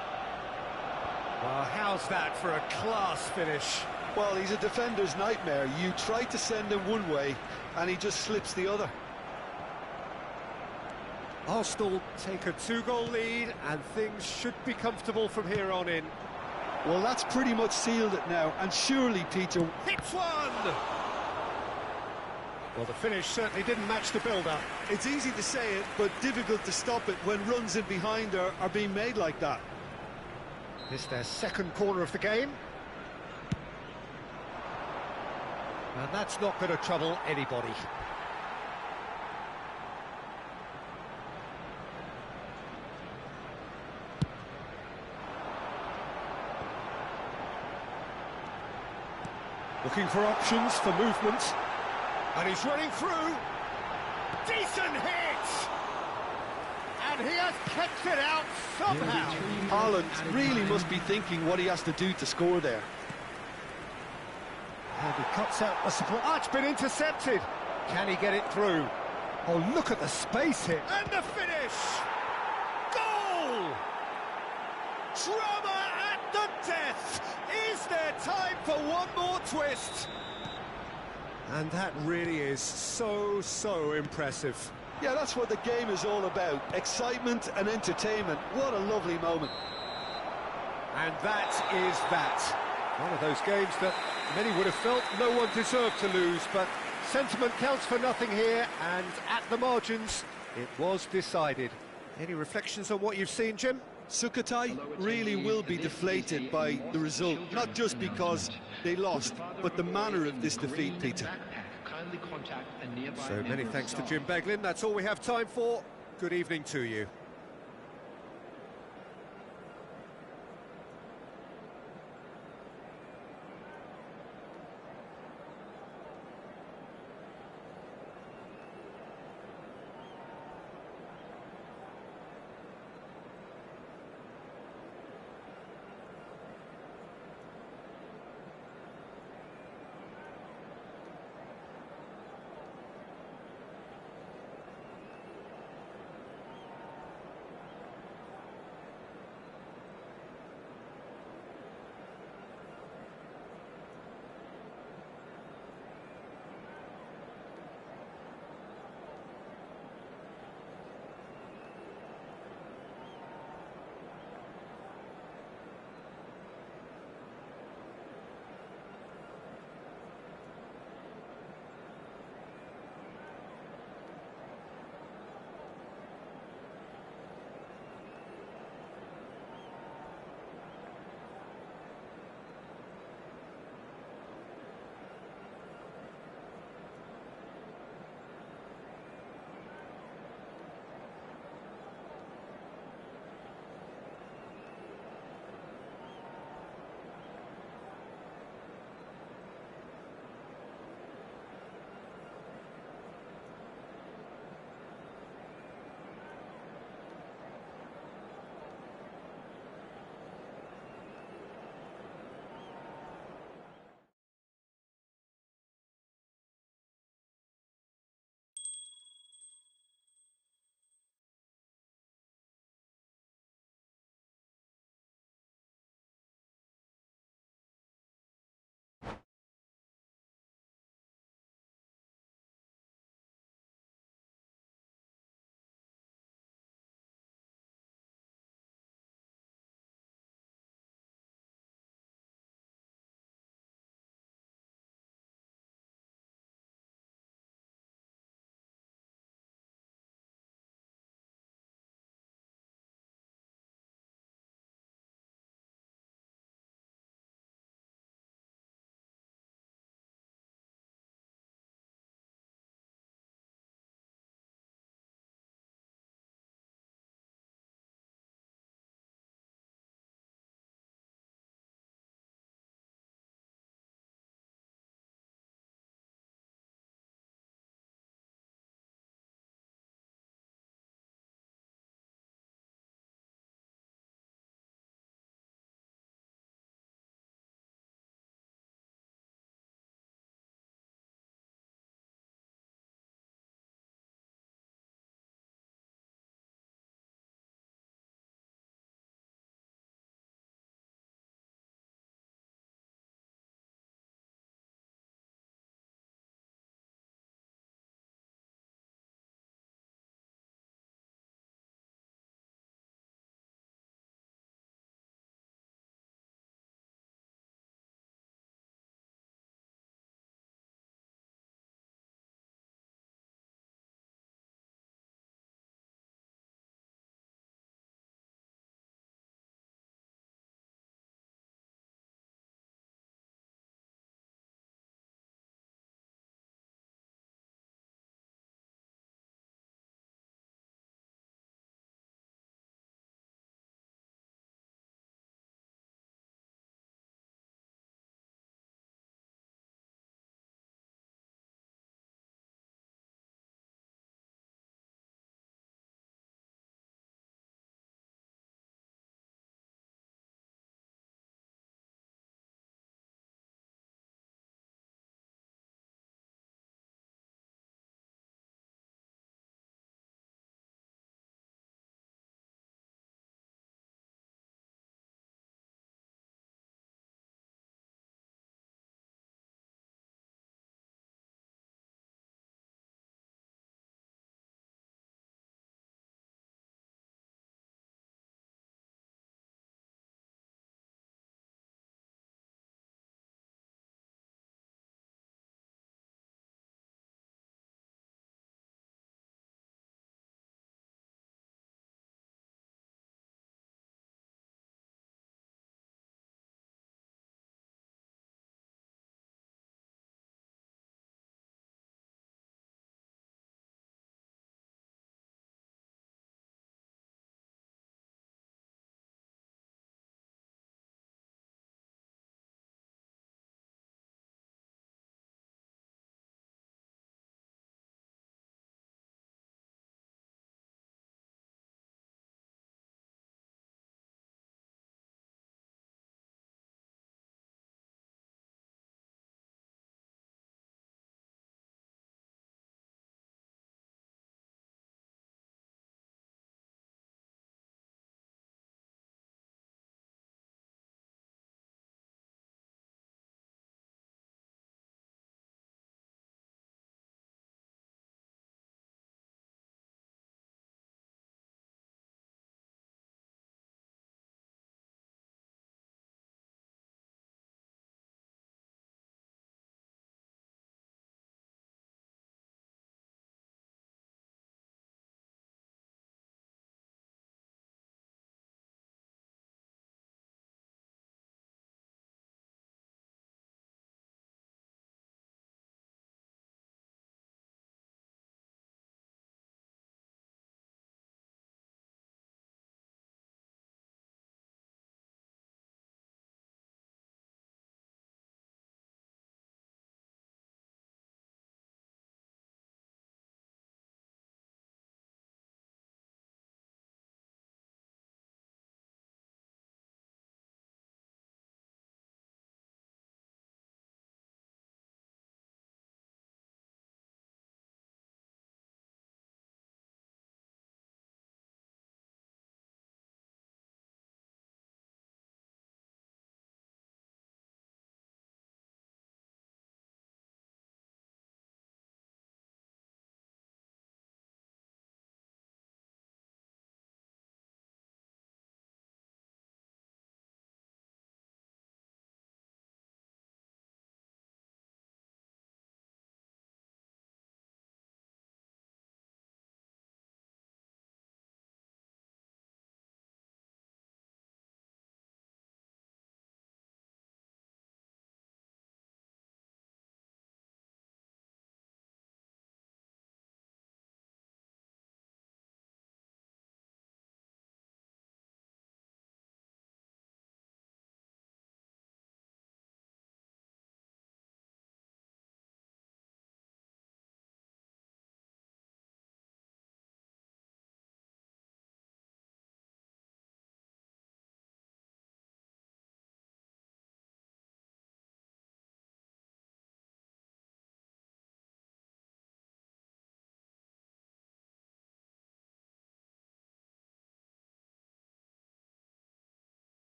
Well, how's that for a class finish? Well, he's a defender's nightmare. You try to send him one way, and he just slips the other. Arsenal take a 2-goal lead, and things should be comfortable from here on in. Well, that's pretty much sealed it now, and surely, Peter... Hits one! Well, the finish certainly didn't match the build-up. It's easy to say it, but difficult to stop it when runs in behind are being made like that. It's their second corner of the game. And that's not going to trouble anybody. Looking for options for movement. And he's running through. Decent hit! And And he has kept it out somehow. Haaland really must be thinking what he has to do to score there. And he cuts out the support. Oh, it's been intercepted. Can he get it through? Oh, look at the space here. And the finish! Goal! Drama at the death! Is there time for one more twist? And that really is so impressive. Yeah, that's what the game is all about. Excitement and entertainment. What a lovely moment. And that is that. One of those games that many would have felt no one deserved to lose, but sentiment counts for nothing here, and at the margins, it was decided. Any reflections on what you've seen, Jim? Sukhothai really will be deflated by the result, not just because they lost, but the manner of this defeat, Peter. So many thanks to Jim Beglin. That's all we have time for. Good evening to you.